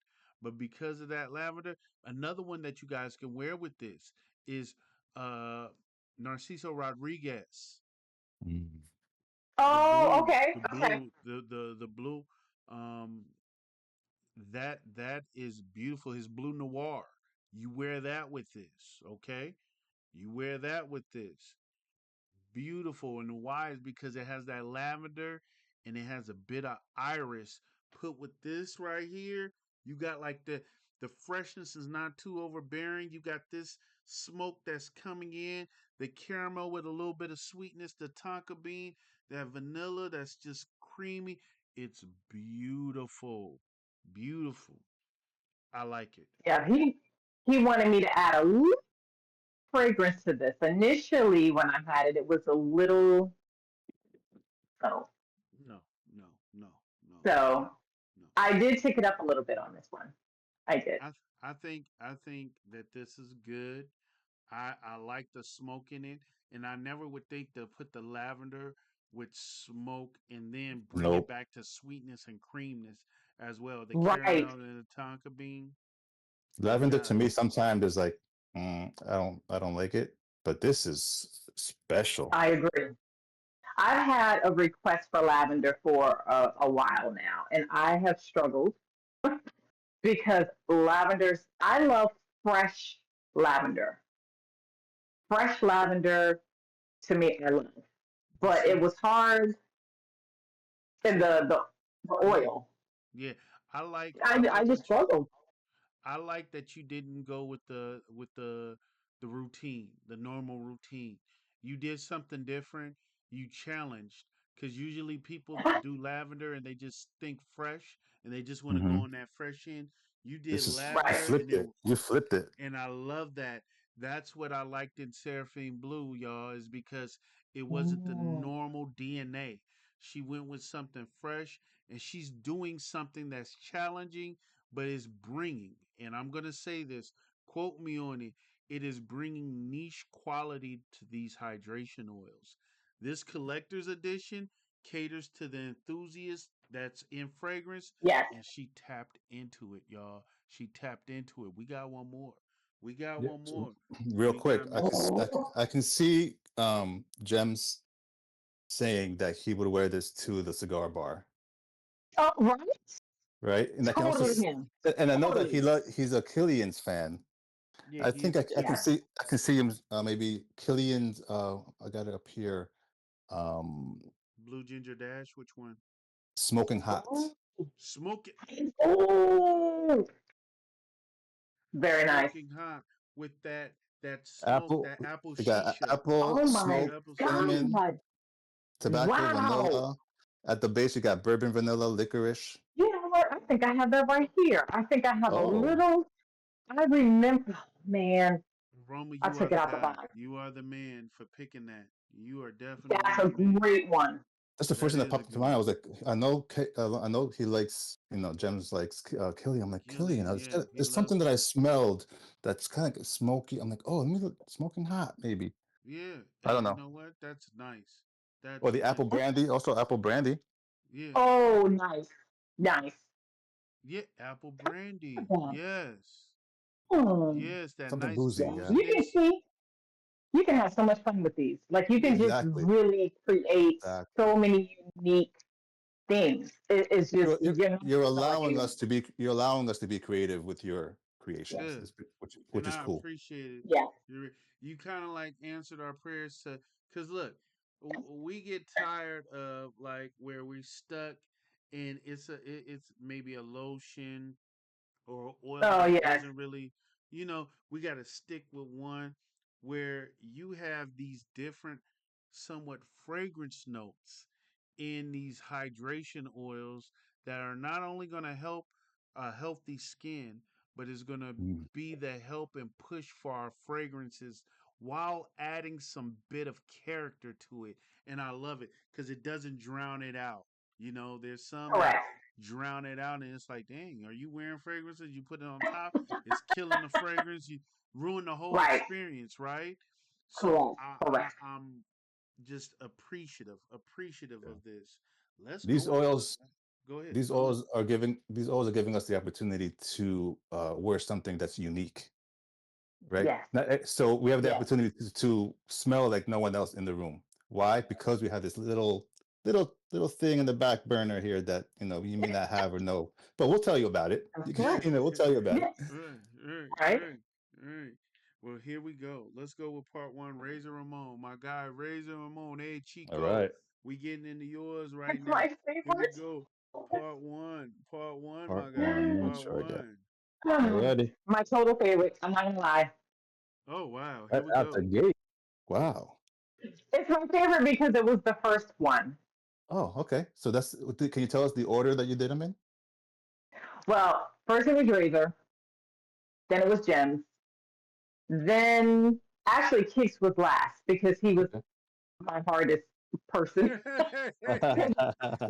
but because of that lavender, another one that you guys can wear with this is uh Narciso Rodriguez, Mm. the Oh, blue, okay. Okay. the blue. Um, that is beautiful. His blue noir. You wear that with this, okay? You wear that with this. Beautiful, and why is because it has that lavender and it has a bit of iris put with this right here. You got like the freshness is not too overbearing. You got this smoke that's coming in, the caramel with a little bit of sweetness, the tonka bean, that vanilla that's just creamy. It's beautiful. Beautiful. I like it. Yeah, he wanted me to add a little fragrance to this. Initially, when I had it, it was a little subtle. No, no, no, no, So no. I did take it up a little bit on this one. I did. I think that this is good. I like the smoke in it, and I never would think to put the lavender with smoke and then bring it Nope. back to sweetness and creaminess as well. The Right. caramel and the tonka bean, you Lavender got to it. me sometimes is like, I don't like it, but this is special. I agree. I've had a request for lavender for a while now, and I have struggled because lavenders, I love fresh lavender. Fresh lavender to me, I love. You But it see, was hard in the yeah, oil. yeah. I like I, I I like just what you struggled. I like that you didn't go with the routine, the normal routine. You did something different. You challenged because usually people do lavender and they just think fresh and they just want to go Hmm. on that fresh end. You did This is you Right. lavender and flipped it. then You flipped it. and I love that. That's what I liked in Seraphine Blue, y'all, is because it wasn't the Mm, normal DNA. She went with something fresh and she's doing something that's challenging, but is bringing, and I'm going to say this, quote me on it is bringing niche quality to these hydration oils. This collector's edition caters to the enthusiast that's in fragrance, yes. and she tapped into it, y'all. She tapped into it. We got one more. We got Yeah. one So, more. real We quick, got I Miss. can I can see Gems saying that he would wear this to the cigar bar, Oh, right. right? And I can also Totally him. and I know that Totally. he's a Killian's fan. Yeah, I he think is a Yes. Killian. I can see him maybe Killian's. I got it up here. Um, Blue Ginger Dash, which one? Smoking Hot. Oh, Smoke it. oh, very nice. Smoking hot with that smoke, Apple. that apple We got shisha. apple, Oh my That smoke, apple shisha. cinnamon, God. tobacco, Wow. vanilla. At the base, you got bourbon, vanilla, licorice. You know what? I think I have that right here. I think I have a Oh, little. I remember. Oh, man, Roma, I you are took it the out the guy. box. You are the man for picking that. You are definitely That's the a man. great one. that's the first That thing that is a popped into good mind. I one. was like, I know he likes, Gems likes Killian. I'm like, Killian. Killian, yeah, he There's loves something that I Killian. smelled that's kind of smoky. I'm like, oh, let me look, smoking hot, maybe. Yeah, I and don't you know. know what? That's nice. Or That's the apple nice. brandy, also apple brandy. Yeah, Oh, nice. Nice. yeah, apple brandy. Yeah. Yes, Hmm. yes, that Something nice boozy, Yeah. yeah. You can booziness. see, you can have so much fun with these. Like you can Yeah, just Exactly. really create Exactly. so many unique things. It's just, You're like allowing us to be creative with your creations, yeah. which And is I cool. appreciate it. yeah. You kind of like answered our prayers to, cause look, we get tired of like where we stuck, and it's maybe a lotion or oil Oh that yes. doesn't really, we got to stick with one where you have these different, somewhat fragrance notes in these hydration oils that are not only going to help a healthy skin, but is going to Mm. be the help and push for our fragrances while adding some bit of character to it. And I love it because it doesn't drown it out. There's some that Correct. drown it out and it's like, dang, are you wearing fragrances? You put it on top, it's killing the fragrance. You ruin the whole Right. experience, right? So Correct. I Correct. I'm just appreciative Yeah. of this. Let's These go into oils, go ahead. these oils are giving us the opportunity to wear something that's unique, right? Yes. So we have the Yes. opportunity to smell like no one else in the room. Why? Because we have this little thing in the back burner here that you may not have or know, but we'll tell you about it. Right. We'll tell you about it. Yes. Right, right, Right. right, right. Well, here we go. Let's go with part one. Razor Ramon, my guy, Razor Ramon. Hey, All Chico, right. we getting into yours right It's now. my Here we favorite. go. Part one. Part one, Part my guy. one. Make Part sure I get. one. Alrighty. My total favorite. I'm not gonna lie. Oh wow. Here Right we out the go. gate. Wow. It's my favorite because it was the first one. Oh, okay. So that's. Can you tell us the order that you did them in? Well, first it was Razor, then it was Gems, then actually Kix was last because he was Okay. my hardest person. Uh-huh.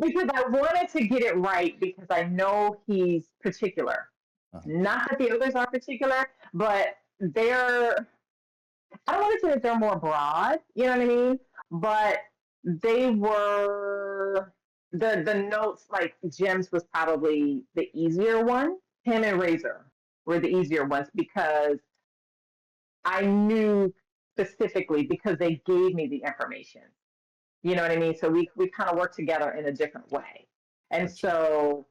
Because I wanted to get it right because I know he's particular. Not that the others are particular, but they're, I don't want to say that they're more broad, you know what I mean? But they were, the notes, like Gems was probably the easier one. Him and Razor were the easier ones because I knew specifically because they gave me the information. You know what I mean? So we kind of work together in a different way. And Gotcha. so,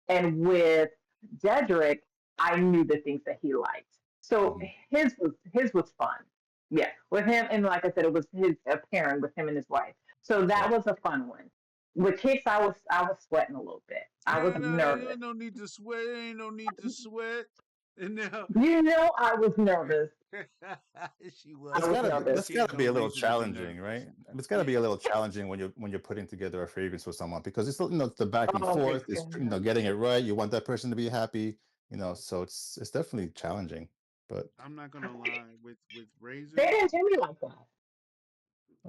and with Dedrick, I knew the things that he liked. So Mhm. his was fun. Yeah, with him, and like I said, it was his a pairing with him and his wife. So that Right. was a fun one. With Kicks, I was sweating a little bit. I was There nervous. ain't no need to sweat. There ain't no need to sweat. And now, You know, I was nervous. she I was. was nervous. That's She ain't gotta be no a little reason to be challenging, right? nervous. It's gotta Yeah, be a little challenging when you're putting together a fragrance with someone because it's it's the back and Oh my forth. It's god. getting it right. You want that person to be happy. So it's definitely challenging. But I'm not gonna lie. With They Razor, didn't do me like that.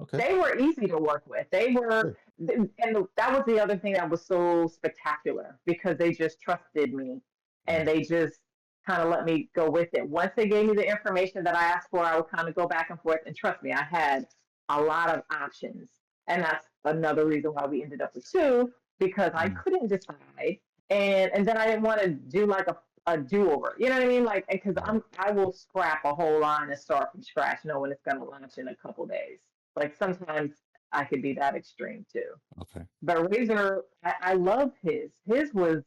okay. They were easy to work with. They were, Good. and that was the other thing that was so spectacular because they just trusted me and Mhm. they just kind of let me go with it. Once they gave me the information that I asked for, I would kind of go back and forth. And trust me, I had a lot of options. And that's another reason why we ended up with two because I Mhm. couldn't decide. And then I didn't want to do like a do over. You know what I mean? Like, because Right. I will scrap a whole line and start from scratch knowing it's going to launch in a couple days. Like sometimes I could be that extreme too. Okay. But Razor, I love his. His was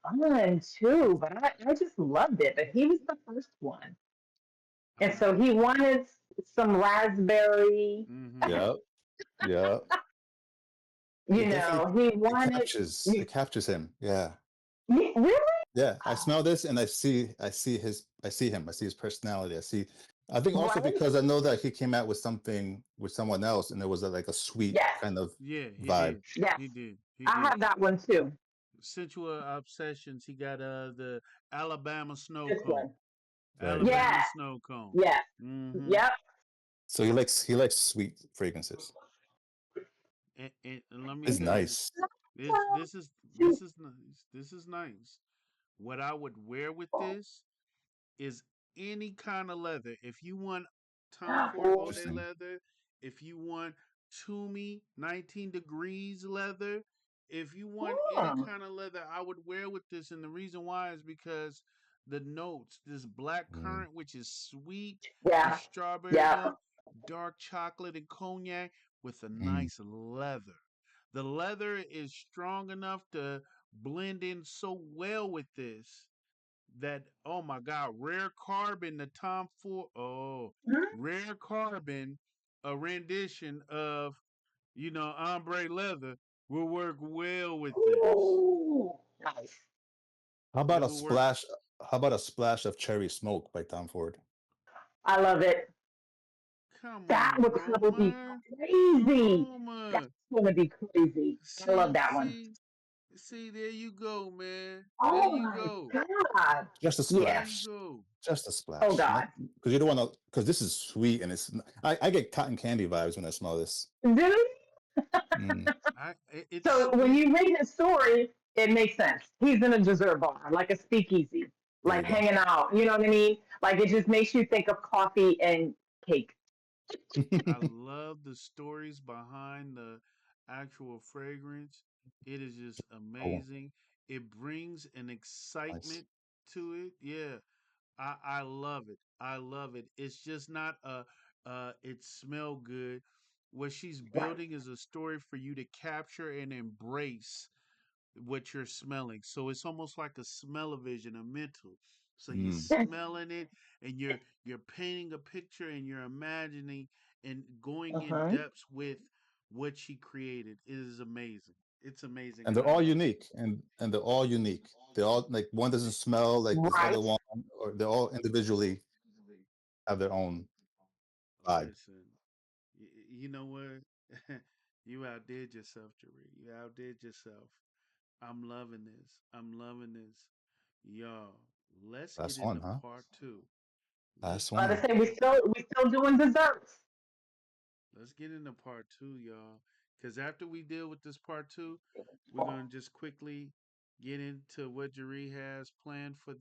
fun too, but I just loved it. But he was the first one, and I'm. so he wanted some raspberry. Mm-hmm. Yeah. Yeah. You It definitely know, he wanted. it captures him. Yeah. Really? Yeah. I Oh, smell this and I see him. I see his personality. I think also right? because I know that he came out with something with someone else and there was like a sweet Yes, kind of Yeah, he vibe. did. yes. He did. He I did. have that one too. Sensual obsessions. He got the Alabama snow This cone. one. Very nice. Alabama Yes, snow cone. yes, Mm-hmm. yep. So he likes sweet fragrances. And let me It's tell you, nice. this this is Shoot. this is nice. This is nice. What I would wear with this is any kind of leather. If you want Tom Ford Eau de Interesting. leather, if you want Toomey 19 degrees leather, if you want any Mm. kind of leather, I would wear with this. And the reason why is because the notes, this black Mm, currant, which is sweet, the Yeah, strawberry yeah. note, dark chocolate and cognac with a mm, nice leather. The leather is strong enough to blend in so well with this that oh my god, rare carbon, the Tom Ford, rare carbon, a rendition of ombre leather will work well with this. Ooh, nice. How It about a will work. splash? How about a splash of cherry smoke by Tom Ford? I love it. Come That on, would probably be Roma. crazy. That's Roma. gonna be crazy. I love See, that one. see, see, there you go, man. There Oh you my go. god. Just a There Yes. you splash. go. Just a Oh splash. Not god. because you don't want to. Because this is sweet and I get cotton candy vibes when I smell this. Dude. Mm, It's So when sweet. you read his story, it makes sense. He's in a dessert bar, like a speakeasy, there like you go. hanging out. You know what I mean? Like it just makes you think of coffee and cake. I love the stories behind the actual fragrance. It is just Cool. amazing. It brings an Nice. excitement to it. Yeah, I love it. I love it. It's just not it smell good. What she's Right. building is a story for you to capture and embrace what you're smelling. So it's almost like a smell-o-vision, a mental. So you're Mm. smelling it and you're painting a picture and you're imagining and going in Uh-huh. depths with what she created. It is amazing. It's amazing And and they're I all love it. unique, and they're all unique. They're all like one doesn't smell like this other Right. one, or they're all individually have their own vibe. Listen, you know what? You outdid yourself, Jeree. You outdid yourself. I'm loving this. I'm loving this. Y'all, let's get Last one, into huh? part two. Let's Last I get was one. to say into we still doing desserts. let's get into part two, y'all. Cause after we deal with this part two, we're gonna just quickly get into what Jeree has planned for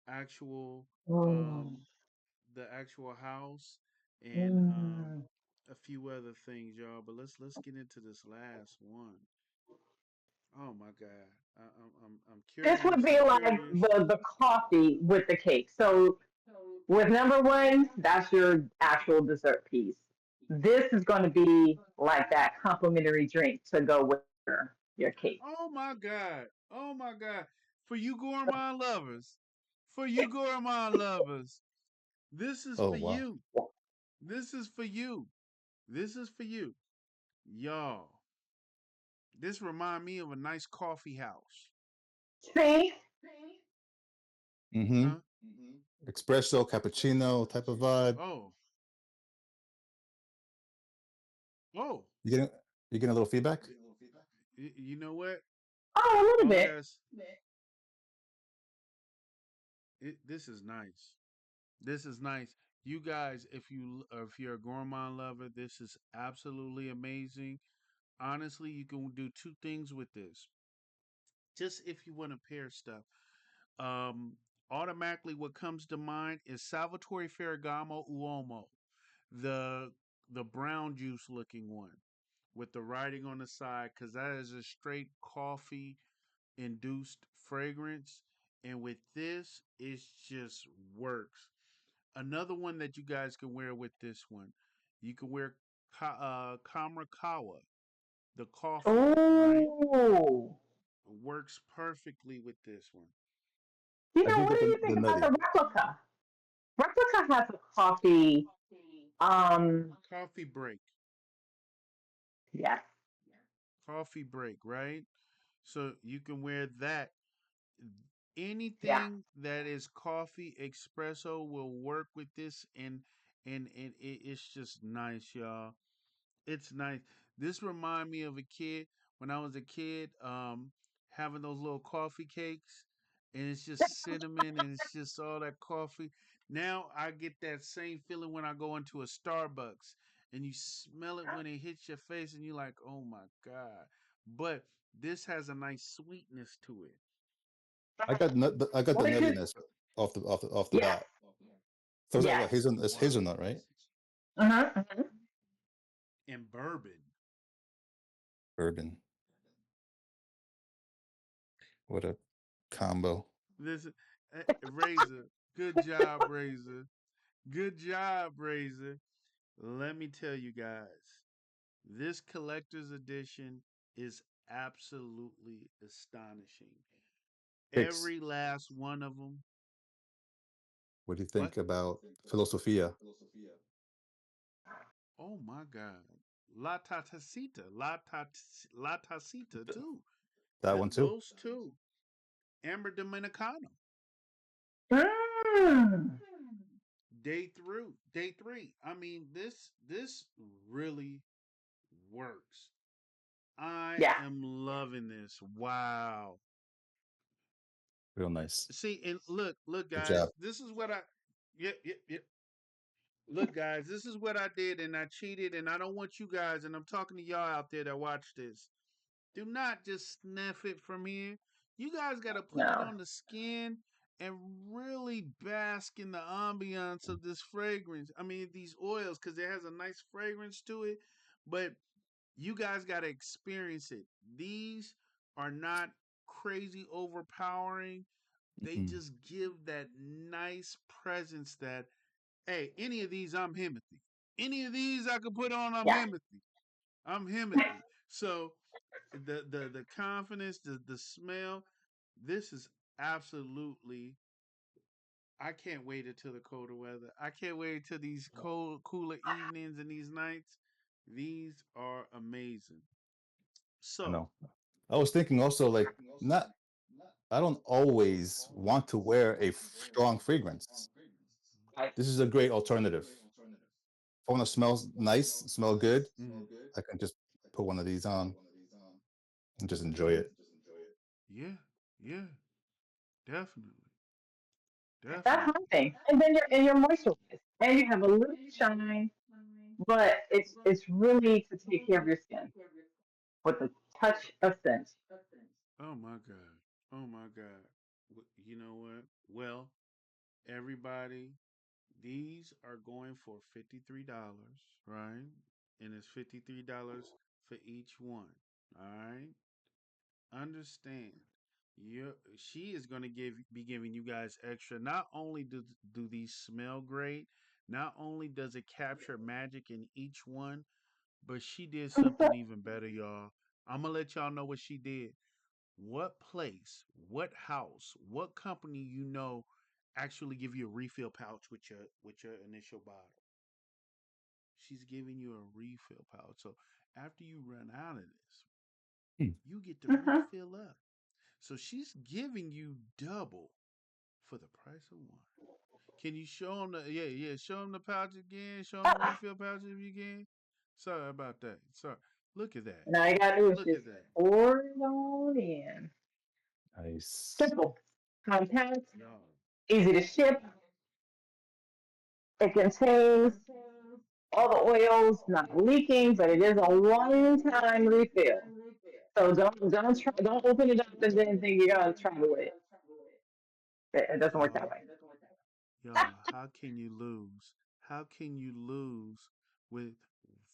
actual Mm, um the actual house and mm. a few other things, y'all. But let's get into this last one. Oh my God, I'm This would curious. be I'm like curious. the coffee with the cake. So with number one, that's your actual dessert piece. This is going to be like that complimentary drink to go with your cake. Oh my God. Oh my God. For you gourmand lovers, for you gourmand lovers, this is Oh for wow. you. This is for you. This is for you, y'all. This remind me of a nice coffee house, See, Mm-hmm. huh? Espresso, cappuccino type of vibe. Oh, oh. You getting you getting a little feedback? You know what? oh, a little All I bit. got. This is nice. This is nice. You guys, if you're a gourmand lover, this is absolutely amazing. Honestly, you can do two things with this. Just if you want to pair stuff. Um, Automatically, what comes to mind is Salvatore Ferragamo Uomo, the the brown juice looking one with the writing on the side, because that is a straight coffee induced fragrance, and with this, it just works. Another one that you guys can wear with this one, you can wear Kamrakawa, the coffee one, right? Oh, Works perfectly with this one. you I know, do what get do you the think about the nutty. replica? Replica has a coffee. Um, Coffee break, yes, coffee break, right? So you can wear that. yeah, Anything that is coffee espresso will work with this, and it's just nice, y'all. It's nice. This remind me of a kid when I was a kid, having those little coffee cakes, and it's just cinnamon and it's just all that coffee. Now I get that same feeling when I go into a Starbucks and you smell it when it hits your face, and you're like, "Oh my God!" But this has a nice sweetness to it. I got the which is nuttiness off the yes, bat. So is that yes. what hazelnut? It's hazelnut, right? Uh-huh, uh-huh. And bourbon. Bourbon. What a combo. This Razor. Good job, Razor. Good job, Razor. Let me tell you guys, this collector's edition is absolutely astonishing. Cakes. Every last one of them. What do you What? think about Philosophia? Oh my God. La Tatacita. La Tacita, too. That one too. Those two. Amber Dominicano. Mm, Day three. I mean, this really works. I yeah, am loving this. Wow. Real nice. See, and look, Good job. guys. This is what I. Yep, yep, yep. Look, guys. This is what I did, and I cheated, and I don't want you guys. And I'm talking to y'all out there that watch this. Do not just sniff it from here. You guys got to put it no, on the skin and really bask in the ambiance of this fragrance. I mean, these oils, because it has a nice fragrance to it, but you guys got to experience it. These are not crazy overpowering. They Mm-mm. just give that nice presence that, hey, any of these, I'm Himothy. Any of these I could put on, I'm yeah. Himothy. I'm Himothy. So the confidence, the smell, this is absolutely I can't wait until the colder weather. I can't wait until these cold, cooler evenings and these nights. These are amazing. I So, know. I was thinking also like not. I don't always want to wear a strong fragrance. Right. This is a great alternative. If I want to smell nice, smell good, mhm. I can just put one of these on and just enjoy Yeah, it. yeah, yeah, definitely, That's definitely. one thing. And then you're moisturized. And you have a little shine, but it's really to take care of your skin with a touch of scent. Oh my God. Oh my God. You know what? Well, everybody, these are going for $53, right? And it's $53 for each one. All right. Understand. She is going to be giving you guys extra. Not only do these smell great, not only does it capture magic in each one, but she did something even better, y'all. I'm gonna let y'all know what she did. What place, what house, what company actually give you a refill pouch with your initial bottle? She's giving you a refill pouch. So after you run out of this, Hmm. you get to Mhm. refill up. So she's giving you double for the price of one. Can you show them show them the pouch again. Show them the Ah, refill pouch if you can. Sorry about that. Sorry. Look at that. now you got news. Look Just at that. pour it on in. Nice. Simple, compact, Y'all. easy to ship. It contains all the oils, not leaking, but it is a one-time refill. So don't open it up and then think you're gonna travel with it. It doesn't work that Y'all. way. Y'all, how can you lose? How can you lose with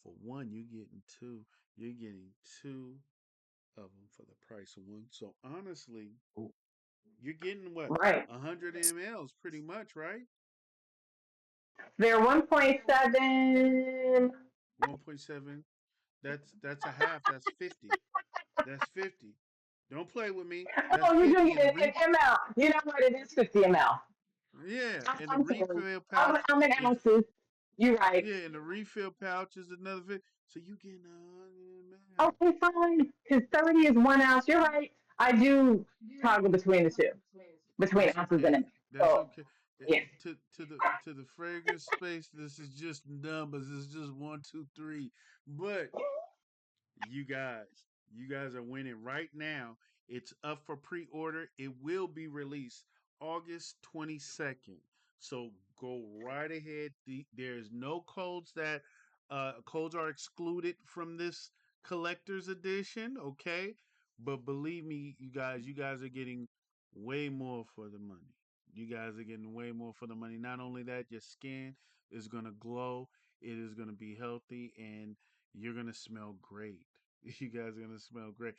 for one, you're getting two. You're getting two of them for the price of one. So honestly, Ooh. you're getting what? Right. 100 mLs pretty much, right? They're 1.7. 1.7. That's a half. That's 50. That's 50. Don't play with me. That's Oh, you're doing 50 in the it in ml. You know what? It is 50 ml. yeah, and the I'm sorry. refill pouch I'm in is ounces. You're right. yeah, and the refill pouch is another 50. So you getting 100 ml. Okay, fine. Because 30 is 1 ounce. You're right. I do toggle between the two, between That's ounces and okay. ml. That's So, okay. yes. To the fragrance space, this is just numbers. It's just one, two, three. But you guys are winning right now. It's up for pre-order. It will be released August 22nd. So go right ahead. There's no codes that codes are excluded from this collector's edition, okay? But believe me, you guys are getting way more for the money. You guys are getting way more for the money. Not only that, your skin is going to glow, it is going to be healthy, and you're gonna smell great. You guys are gonna smell great.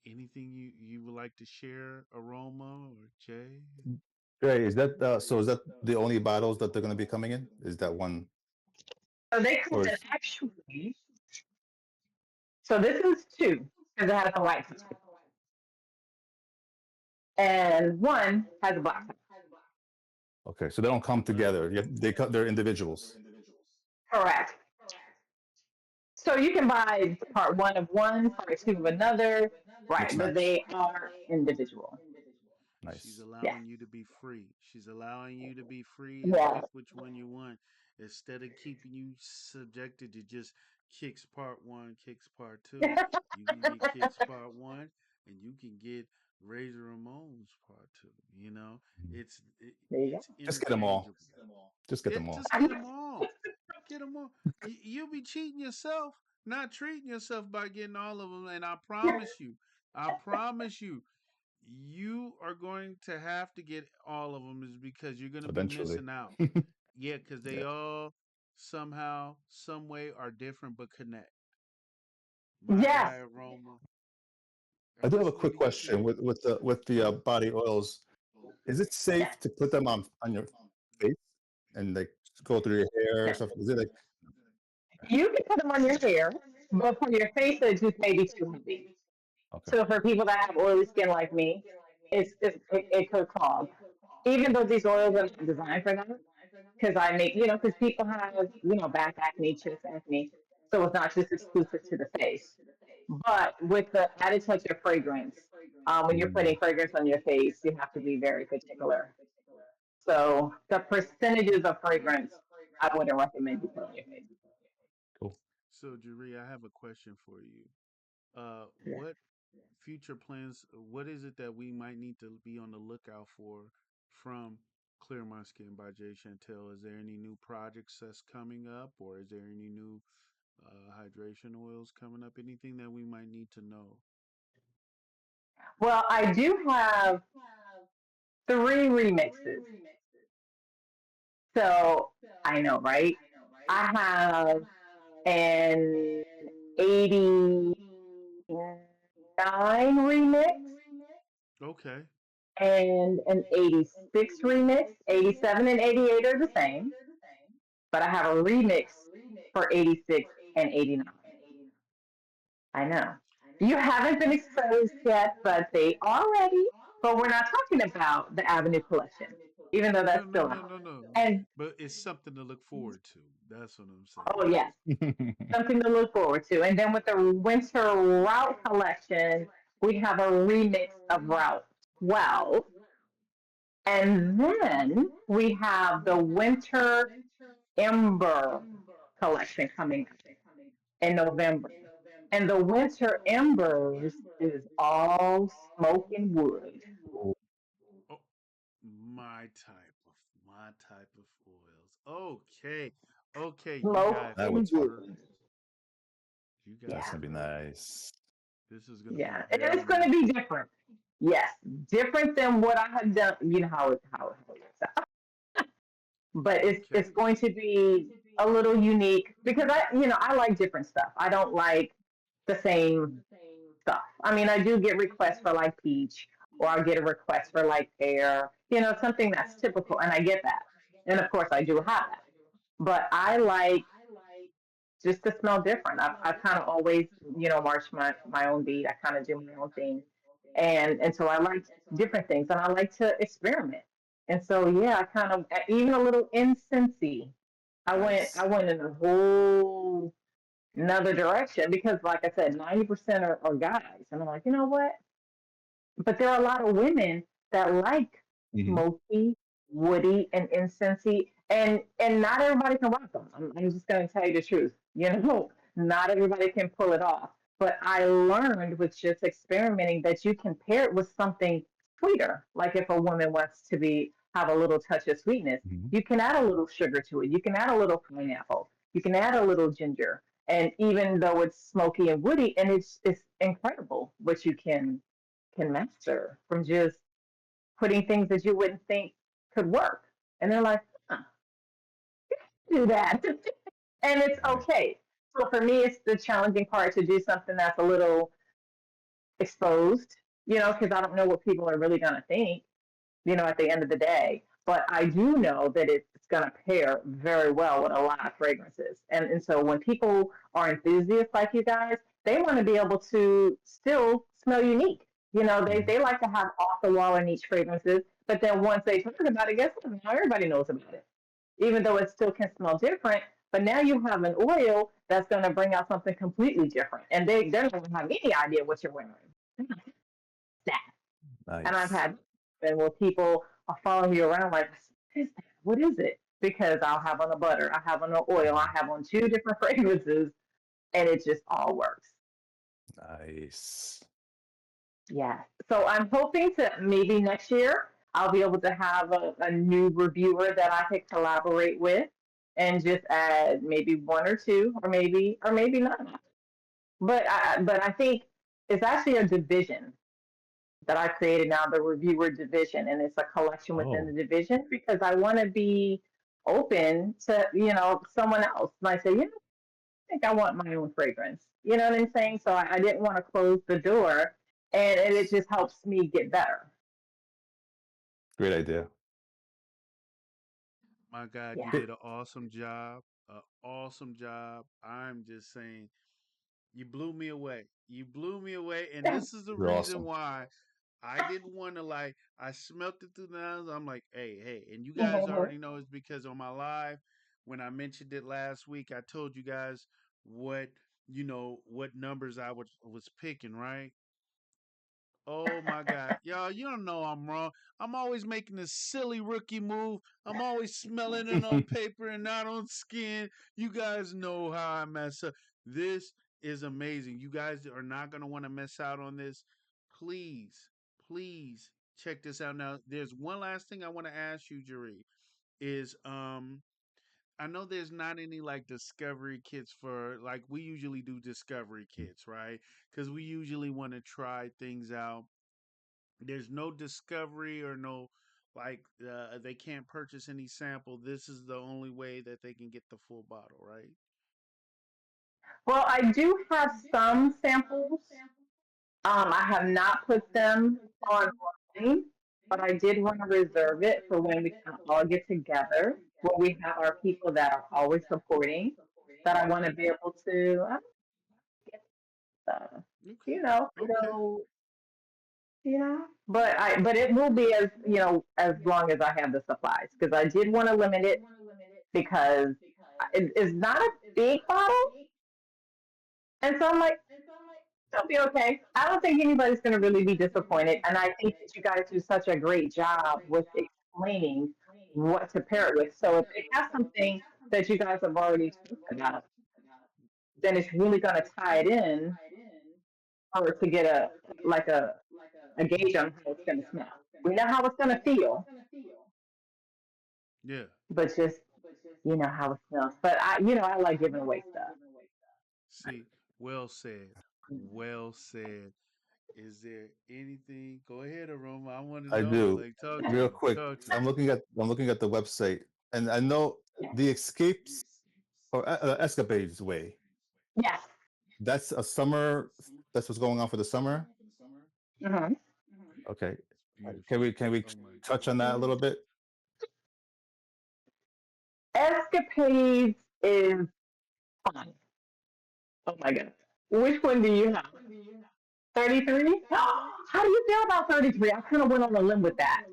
Anything you would like to share, Aroma or Jay? Great. Is that so? Is that the only bottles that they're going to be coming in? Is that one, So they come or in is actually. So this is two because it has a white top, and one has a black top. okay? So they don't come Right. together. They cut. They're individuals. Correct. So you can buy part one of one, part two of another, Mixed right? But match. they are individual. She's Nice. Yes. allowing you to be free. She's allowing you to be free and Yeah. pick which one you want instead of keeping you subjected to just kicks part one, kicks part two. You can get kicks part one and you can get Razor Ramon's part two. Mhm. There you It's Just get them all. interchangeable. Just get them all. Just get them all. Get them all. You'll be cheating yourself, not treating yourself by getting all of them. And I promise you, you are going to have to get all of them is because you're going to be Eventually. missing out. Yeah, because they Yeah. all somehow, some way are different but connect. My Yes. guy Aroma, I I'm do have a listening quick to you, question Jay. with the body oils. Is it Yes. safe to put them on your face and like go through your hair or No. stuff? Is it like You can put them on your hair, but for your face, it just may be too heavy. okay? So for people that have oily skin like me, it could clog. even though these oils are not designed for that, because I make, because people have, back acne, chest acne. So it's not just exclusive to the face. But with the added touch of fragrance, when you're Mm, putting fragrance on your face, you have to be very particular. So the percentages of fragrance, I wouldn't recommend you put on your face. cool. So, Jerry, I have a question for you. Yeah. What future plans? What is it that we might need to be on the lookout for from Clear My Skin by Jay Chantel? Is there any new projects that's coming up, or is there any new hydration oils coming up? Anything that we might need to know? Well, I do have three remixes. So I know, right? I have an 89 remix Okay. and an 86 remix. 87 and 88 are the same, but I have a remix for 86 and 89. I know. You haven't been exposed yet, but they are ready. But we're not talking about the Avenue collection, even though No, that's no, still no, out. no, no. And But it's something to look forward to. That's what I'm oh, saying. yes, something to look forward to. And then with the winter route collection, we have a remix of Route 12. And then we have the winter ember collection coming up in November. And the winter embers is all smoking wood. Cool. Oh, my type of oils. Okay. Okay, you guys, That Smoking was fun. wood. you That's Yeah. guys gonna are be gonna. nice. This is gonna be Yeah. And very it's going to nice. be different. Yes. Different than what I have done. You know how it works out. But it's Okay. going to be a little unique because I like different stuff. I don't like the same stuff. I mean, I do get requests for like peach, or I'll get a request for like pear, something that's typical, and I get that. And of course, I do have that. But I like just to smell different. I've kind of always, marched my own beat. I kind of do my own thing, and so I like different things, and I like to experiment. And so yeah, I kind of even a little incensey. I went Nice. I went in a whole another direction because, like I said, 90% are guys, and I'm like, you know what? But there are a lot of women that like Hmm. smoky, woody, and incensey, and not everybody can rock them. I'm just going to tell you the truth. Not everybody can pull it off. But I learned with just experimenting that you can pair it with something sweeter. Like if a woman wants to be have a little touch of sweetness, Hmm. you can add a little sugar to it. You can add a little pineapple. You can add a little ginger. And even though it's smoky and woody, and it's incredible what you can master from just putting things that you wouldn't think could work. And they're like, huh, do that. And it's Nice. okay. So for me, it's the challenging part to do something that's a little exposed, because I don't know what people are really going to think, at the end of the day. But I do know that it's going to pair very well with a lot of fragrances. And so when people are enthusiasts like you guys, they want to be able to still smell unique. Mhm. They like to have off the wall and niche fragrances, but then once they talk about it, guess what? Now everybody knows about it, even though it still can smell different. But now you have an oil that's going to bring out something completely different, and they're not going to have any idea what you're wearing. That. And I've Nice. had and where people are following you around like, what is that? What is it? Because I'll have on a butter, I have on an oil, I Mhm. have on two different fragrances, and it just all works. Nice. Yeah. So I'm hoping to maybe next year I'll be able to have a new reviewer that I could collaborate with and just add maybe one or two or maybe none. But I think it's actually a division that I created now, the reviewer division, and it's a collection within the Oh, division because I want to be open to someone else. And I say, I think I want my own fragrance. You know what I'm saying? So I didn't want to close the door, and it just helps me get better. great idea. My God, you Yeah. did an awesome job. An awesome job. I'm just saying, you blew me away. You blew me away, and this is the You're reason awesome. why I didn't want to like. I smelt it through the nose. I'm like, hey, hey, and you guys Mhm. already know it's because on my live when I mentioned it last week, I told you guys what what numbers I was picking, right? Oh my God. Y'all, you don't know I'm wrong. I'm always making this silly rookie move. I'm always smelling it on paper and not on skin. You guys know how I mess up. This is amazing. You guys are not going to want to miss out on this. Please, please check this out. Now, there's one last thing I want to ask you, Jeree, is I know there's not any like discovery kits for like we usually do discovery kits, right? Because we usually want to try things out. There's no discovery or no like they can't purchase any sample. This is the only way that they can get the full bottle, right? Well, I do have some samples. I have not put them online, but I did want to reserve it for when we can all get together, where we have our people that are always supporting, that I want to be able to, get the, Okay. you know, Okay. so, but it will be as, as long as I have the supplies, because I did want to limit it because it's not a big bottle. And so I'm like, it'll be okay. I don't think anybody's going to really be disappointed. And I think that you guys do such a great job with explaining what to pair it with. So if it has something that you guys have already talked about, then it's really going to tie it in or to get a gauge on how it's going to smell. We know how it's going to feel, Yeah. but just, how it smells. But I like giving away stuff. See, well said. Well said. Is there anything? Go ahead, Aroma. I want to I know. do. Like, talk to Real me. quick, Talk to me. I'm looking at the website, and I know the escapes or escapades way. Yes. That's a summer. That's what's going on for the summer. Mm-hmm. Okay. Can Beautiful. we Oh my touch on that a little bit? Escapades is fun. Oh my god. Which one do you have? 33? How do you feel about 33? I kind of went on a limb with that.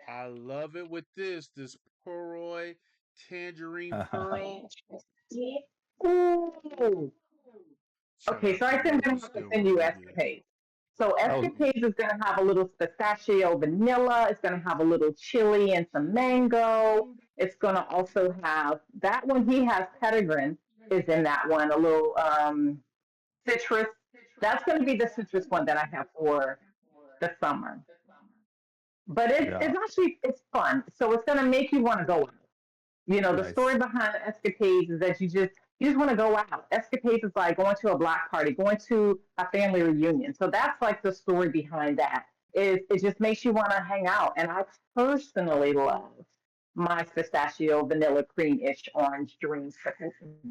I love it with this Purroy tangerine pearl. Ooh. Shout Okay, out so to I think I'm whoever gonna have to still send you remembers this. Escapades. So That was Escapades is gonna have a little pistachio vanilla. It's gonna have a little chili and some mango. It's gonna also have that one. He has Pettigrew is in that one. A little citrus. That's gonna be the citrus one that I have for the summer. But yeah, it's fun. So it's gonna make you want to go out. The story nice. behind Escapades is that you just want to go out. Escapades is like going to a black party, going to a family reunion. So that's like the story behind that. Is it just makes you want to hang out. And I personally love my pistachio vanilla cream ish orange dreams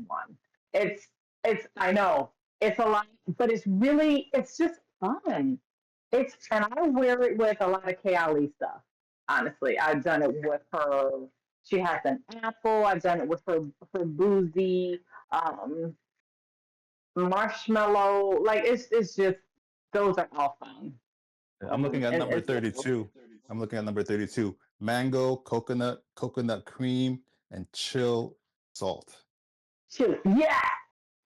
one. It's I know it's a lot, but it's just fun. And I wear it with a lot of Kayali stuff. Honestly, I've done it with her. She has an apple. I've done it with her boozy um, marshmallow. Like it's just those are all fun. I'm looking at number And so 32. I'm looking at number 32. Mango, coconut cream, and chill salt. chili, yeah,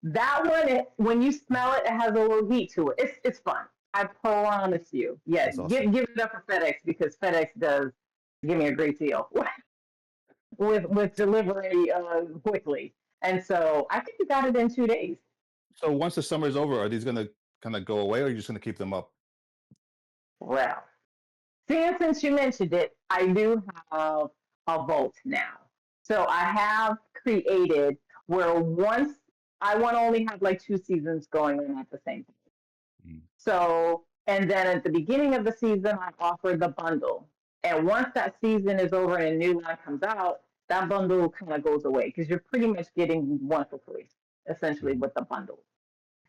that one. When you smell it, it has a little heat to it. It's fun. I promise you. Yeah, That's awesome. give it up for FedEx because FedEx does give me a great deal with delivery quickly. And so I think we got it in 2 days. So once the summer is over, are these gonna kind of go away, or are you just gonna keep them up? Well, since you mentioned it, I do have a vault now. So I have created where once I want to only have like 2 seasons going on at the same time. Mm. So, and then at the beginning of the season, I offer the bundle. And once that season is over and a new line comes out, that bundle kind of goes away because you're pretty much getting one for free, essentially, Mhm. with the bundle.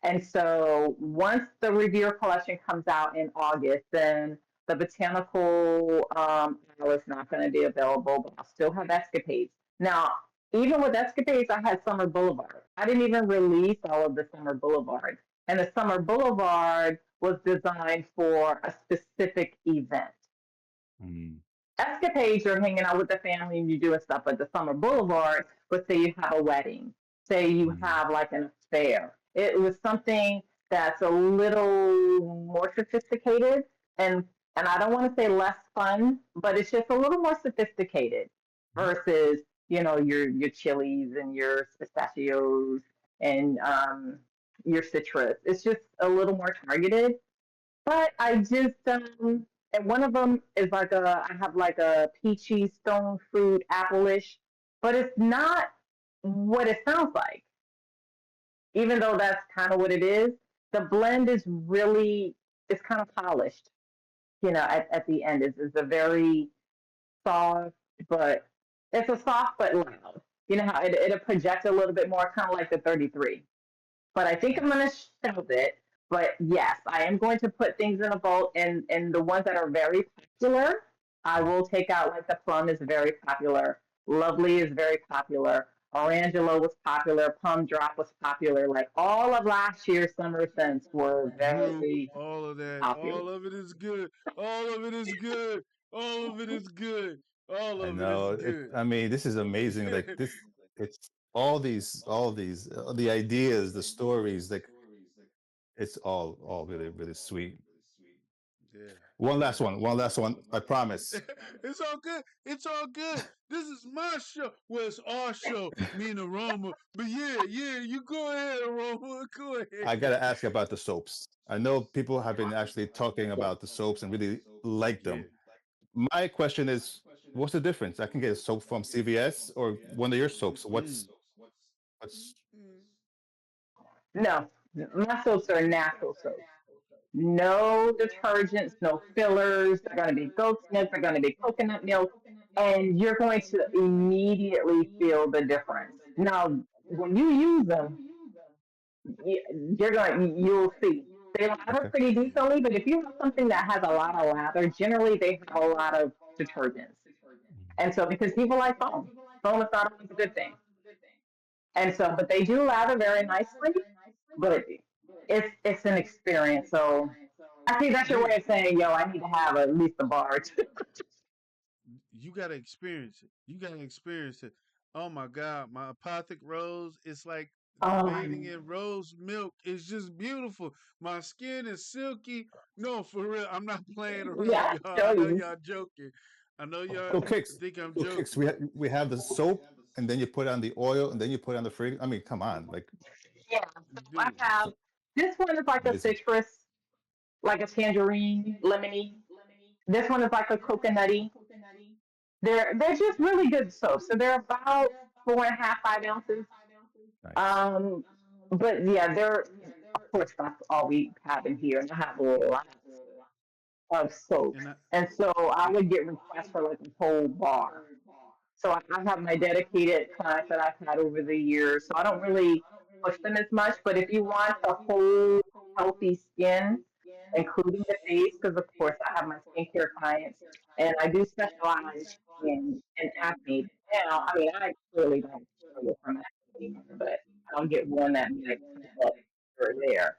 And so once the Revere collection comes out in August, then the botanical aisle is not going to be available, but I'll still have Escapades. Now, even with Escapades, I had Summer Boulevard. I didn't even release all of the Summer Boulevard. and the Summer Boulevard was designed for a specific event. Mm. Escapades, you're hanging out with the family and you doing stuff, but the Summer Boulevard, let's say you have a wedding, say you Mm. have like an affair. It was something that's a little more sophisticated, and I don't want to say less fun, but it's just a little more sophisticated versus your chilies and your pistachios and your citrus. It's just a little more targeted. But I just and one of them is like I have like a peachy stone fruit appleish, but it's not what it sounds like. Even though that's kind of what it is, the blend is really it's kind of polished. At the end is a very soft, but it's a soft but loud. You know how it'll project a little bit more, kind of like the 33. But I think I'm Nice. going to shelve it. But yes, I am going to put things in a vault, and the ones that are very popular, I Mm. will take out. Like the plum is very popular, lovely is very popular, orangela was popular, plum drop was popular. Like all of last year's summer scents were Drew, very all of that, popular. all of it is good. All of it is good. All of it is good. All I of it is know. good. I mean, this is amazing. Like this, it's all these, the ideas, the stories. Like it's all really, really sweet. Yeah, One yeah. last one. One last one. I promise. It's all good. It's all good. This is my show. Well, it's our show, me and Aroma. But yeah, yeah, you go ahead, Aroma. Go I ahead. gotta ask you about the soaps. I know people have been actually talking Yeah. about the soaps and really like Yeah. them. My question is, what's the difference? I can get a soap from CVS or one of your soaps. Mm. What's Mm. No, my soaps are natural soaps. No detergents, no fillers. They're going to be goat's milk. They're going to be coconut milk, and you're going to immediately feel the difference. Now, when you use them, you'll see. They lather okay? pretty decently, but if you have something that has a lot of lather, generally they have a lot of detergents. And so, because people like foam, foam is not always a good thing. And so, but they do lather very nicely, but it's an experience. So I think that's your Yeah. way of saying, yo, I need to have at least a bar. You gotta experience it. You gotta experience it. Oh my God, my apothic rose, it's like bathing um, in rose milk. It's just beautiful. My skin is silky. No, for real. I'm not playing around, yeah, y'all. I I show know you. y'all joking. I know y'all So kicks, think I'm so kicks. joking. We have the soap, and then you put on the oil, and then you put on the fragrance. I mean, come on, like Yeah, so I Dude. have so this one is like a amazing. citrus, like a tangerine, lemony. This one is like a coconutty. They're just really good soaps. So they're about 4.5, 5 ounces. Nice. Um, but yeah, they're of course that's all we have in here, and I have lots of soaps. And I And so I would get requests for like a whole bar. So I have my dedicated clients that I've had over the years. So I don't really push them as much. But if you want the whole healthy skin, including the face, because of course I have my skincare clients, and I do specialize in acne. Now, I mean, I clearly don't struggle from acne, but I'll get one that might pop up or there.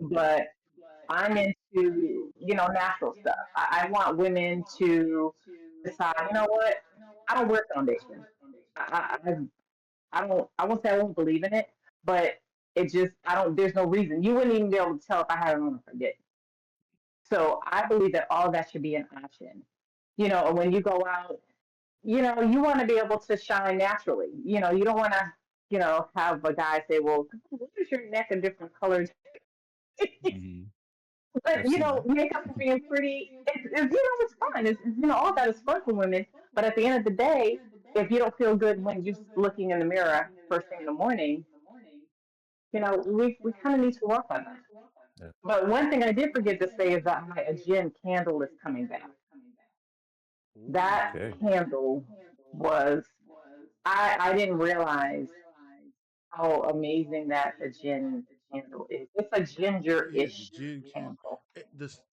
But I'm into, natural stuff. I want women to decide, you know what? I don't wear foundation. I don't, I won't say I won't believe in it, but I don't, there's no reason. You wouldn't even be able to tell if I had it on or did. So I believe that all that should be an option. And when you go out, you want to be able to shine naturally. You don't want to, have a guy say, well, what is your neck a different color? Hmm. But I've seen that. makeup and being pretty, it's fun. All that is fun for women. But at the end of the day, if you don't feel good when you're looking in the mirror first thing in the morning, we kind of need to work on that. Yeah. But one thing I did forget to say is that my Aegean candle is coming back. That Ooh. Okay. candle was I didn't realize how amazing that Aegean candle is. It's a Yeah, the ginger-ish gin can. candle.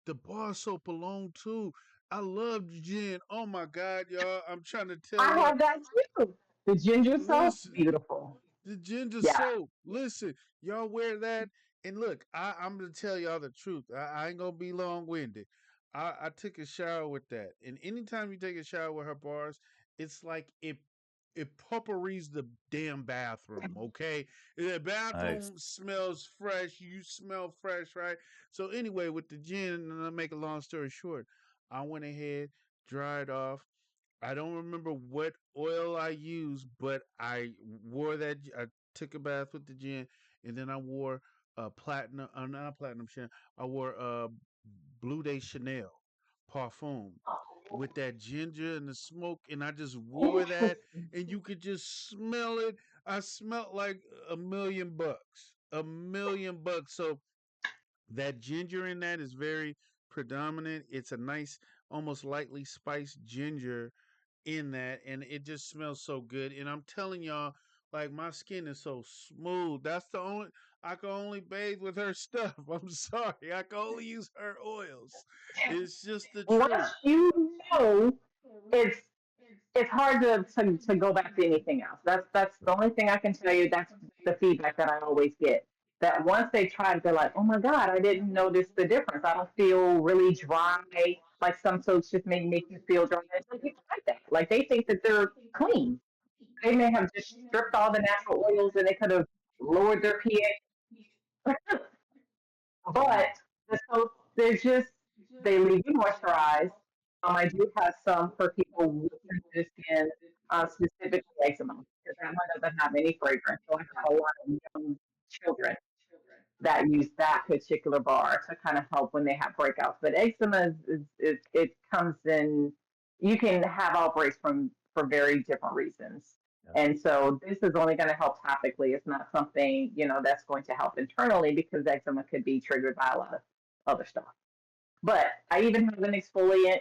The bar soap alone too. I love the gin. Oh my God, y'all! I'm trying to tell I y'all. have that too. The ginger soap, Listen, beautiful. The ginger Yeah. soap. Listen, y'all wear that. And look, I'm gonna tell y'all the truth. I ain't gonna be long winded. I took a shower with that, and anytime you take a shower with her bars, it's like it potpourris the damn bathroom. Okay, the Nice. bathroom smells fresh. You smell fresh, right? So anyway, with the gin, and I'll make a long story short, I went ahead, dried off. I don't remember what oil I used, but I wore that. I took a bath with the gin, and then I wore platinum. Not platinum Chanel. I wore Blue Day Chanel parfum with that ginger and the smoke, and I just wore that, Interesting. and you could just smell it. I smelled like $1 million, $1 million. So that ginger in that is very predominant. It's a nice, almost lightly spiced ginger in that, and it just smells so good. And I'm telling y'all, like my skin is so smooth. That's the only I can only bathe with her stuff. I'm sorry, I can only use her oils. It's just the Once truth. you know, it's it's hard to go back to anything else. That's the only thing I can tell you. That's the feedback that I always get. That once they try it, they're like, "Oh my God, I didn't notice the difference. I don't feel really dry. Like some soaps just make you feel dry." It's like people like that. Like they think that they're clean. They may have just stripped all the natural oils and they could have lowered their pH. Mm. But the soaps, they're just, they leave you moisturized. I do have some for people with sensitive skin, specifically eczema, because that one doesn't have any fragrance. So I have a lot of young children that use that particular bar to kind of help when they have breakouts. But eczema it comes in. You can have outbreaks from for very different reasons, Yeah. and so this is only going to help topically. It's not something that's going to help internally because eczema could be triggered by a lot of other stuff. But I even have an exfoliant.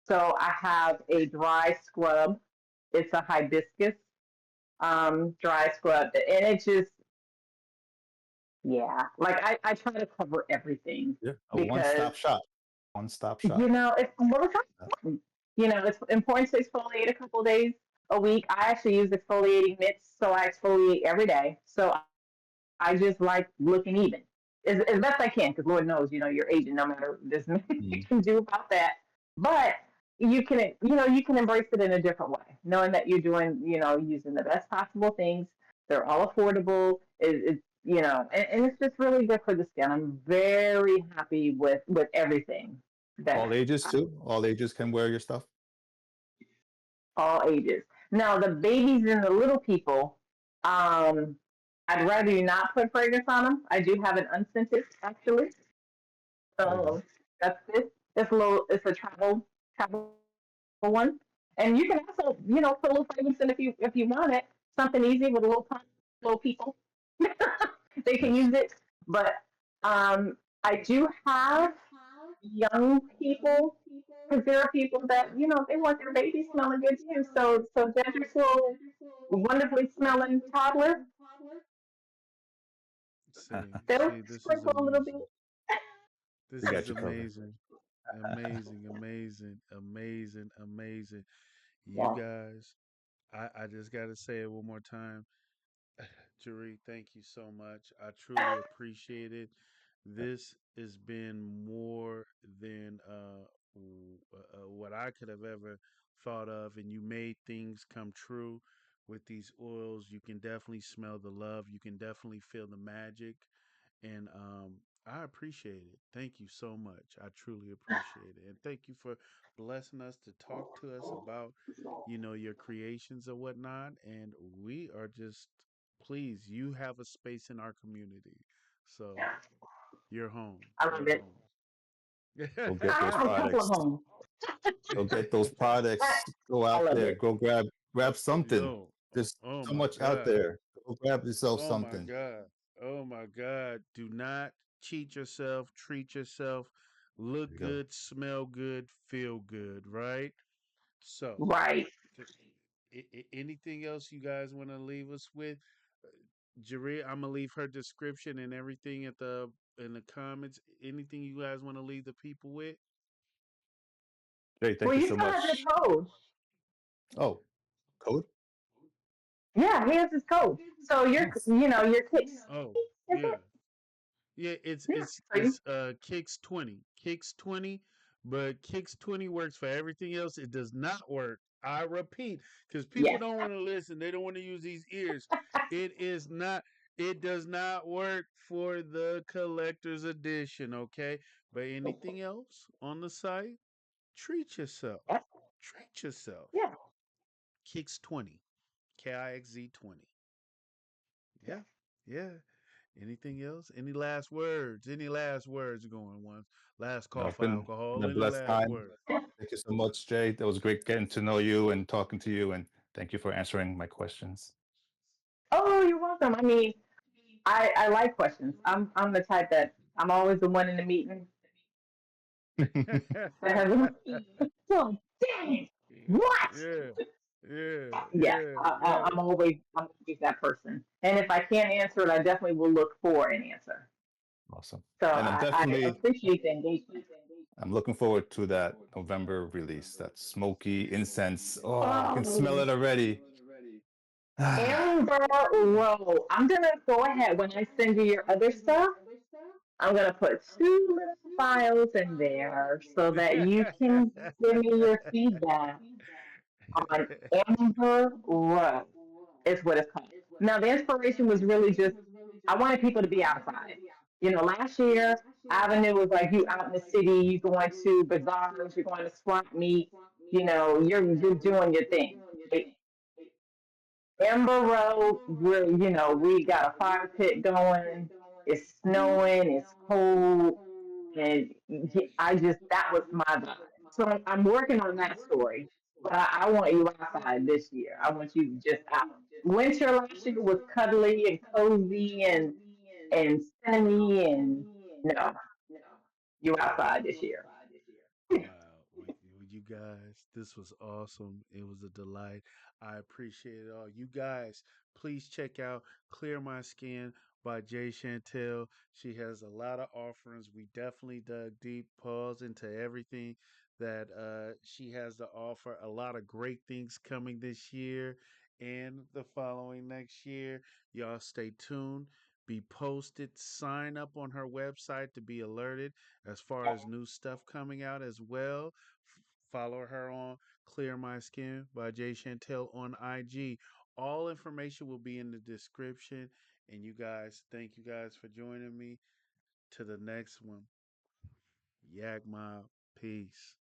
So I have a dry scrub. It's a hibiscus dry scrub, and it just yeah, like I try to cover everything Yeah. A because one-stop shop. One-stop shop. it's well, it's Uh, important. It's important to exfoliate a couple of days a week. I actually use exfoliating mitts, so I exfoliate every day. So I just like looking even as best I can, because Lord knows, you're aging. No matter there's nothing you mm, can do about that. But you can embrace it in a different way, knowing that you're doing, using the best possible things. They're all affordable. And it's just really good for the skin. I'm very happy with everything all that ages too. All ages can wear your stuff. all ages. Now the babies and the little people, um, I'd rather you not put fragrance on them. I do have an unscented actually. There you go. So that's this. It's a travel one, and you can also put a little fragrance in if you want it. Something easy with a little pump, little people. They can Nice. use it, but I do have young people because there are people that they want their baby smelling good too. So there's your little wonderfully smelling toddler. They'll See, this is sprinkle a little amazing. bit. This We is got you covered. amazing. Amazing, amazing, amazing, amazing. You Yeah, guys, I just got to say it one more time. Jeree, thank you so much. I truly appreciate it. This has been more than what I could have ever thought of, and you made things come true with these oils. You can definitely smell the love. You can definitely feel the magic, and I appreciate it. Thank you so much. I truly appreciate it, and thank you for blessing us to talk to us about, your creations or whatnot. And we are just please. You have a space in our community, so yeah, you're home. I love You're it. Go home. get I those have a couple of products. homes. Go get those I, products. Go I out love there. it. Go grab something. Yo, There's oh so my much out God. there. Go grab yourself Oh my something. God. Oh my God. Do not cheat yourself, treat yourself, look There you go. good, smell good, feel good, right? So, Right. th- anything else you guys want to leave us with? Jaree, I'm gonna leave her description and everything in the comments. Anything you guys want to leave the people with? Jay, Well, thank you you so still have your much. code. Oh, code? Yeah, he has his code. So Nice. your kicks, Oh, is yeah. it? Yeah, it's Yeah. it's So you, it's Kicks 20. Kicks 20, but Kicks 20 works for everything else. It does not work. I repeat, because people yes. don't want to listen. They don't want to use these ears. It is not it does not work for the collector's edition, okay? But anything else on the site, treat yourself. Yes. Treat yourself. Yeah. Kicks 20. KIXZ 20. Yes. Yeah. Yeah. Anything else? Any last words? Any last words going once? Last No, call it's for been alcohol. a Any blessed last time. word? Thank you so much, Jay. That was great getting to know you and talking to you. And thank you for answering my questions. Oh, you're welcome. I mean, I like questions. I'm the type that I'm always the one in the meeting that has so dang what? Yeah. Yeah. Yeah, Yeah. Yeah. I'm always that person. And if I can't answer it, I definitely will look for an answer. Awesome. So And I appreciate the engagement. I'm looking forward to that November release. That smoky incense. Oh, I can smell Oh, it already. Amber Road. I'm gonna go ahead when I send you your other stuff. I'm gonna put two little files in there so that you can give me your feedback on Amber Road. Is what it's called. Now the inspiration was really just I wanted people to be outside. Last year Avenue was like you out in the city, you going to bazaars, you're going to swap meet, you're doing your thing. Right? Amber Road, we got a fire pit going. It's snowing. It's cold, and I just that was my vibe. So I'm working on that story, but I want you outside this year. I want you just out. Winter last year was cuddly and cozy and sunny, and no, you outside this year. Wow. Well, you guys, this was awesome. It was a delight. I appreciate it all. You guys, please check out Clear My Skin by Jay Chantel. She has a lot of offerings. We definitely dug deep, paws into everything that she has to offer. A lot of great things coming this year and the following next year. Y'all stay tuned. Be posted. Sign up on her website to be alerted as far as new stuff coming out as well. Follow her on Clear My Skin by Jay Chantel on IG. All information will be in the description. And you guys, thank you guys for joining me. To the next one. Yak Mob. Peace.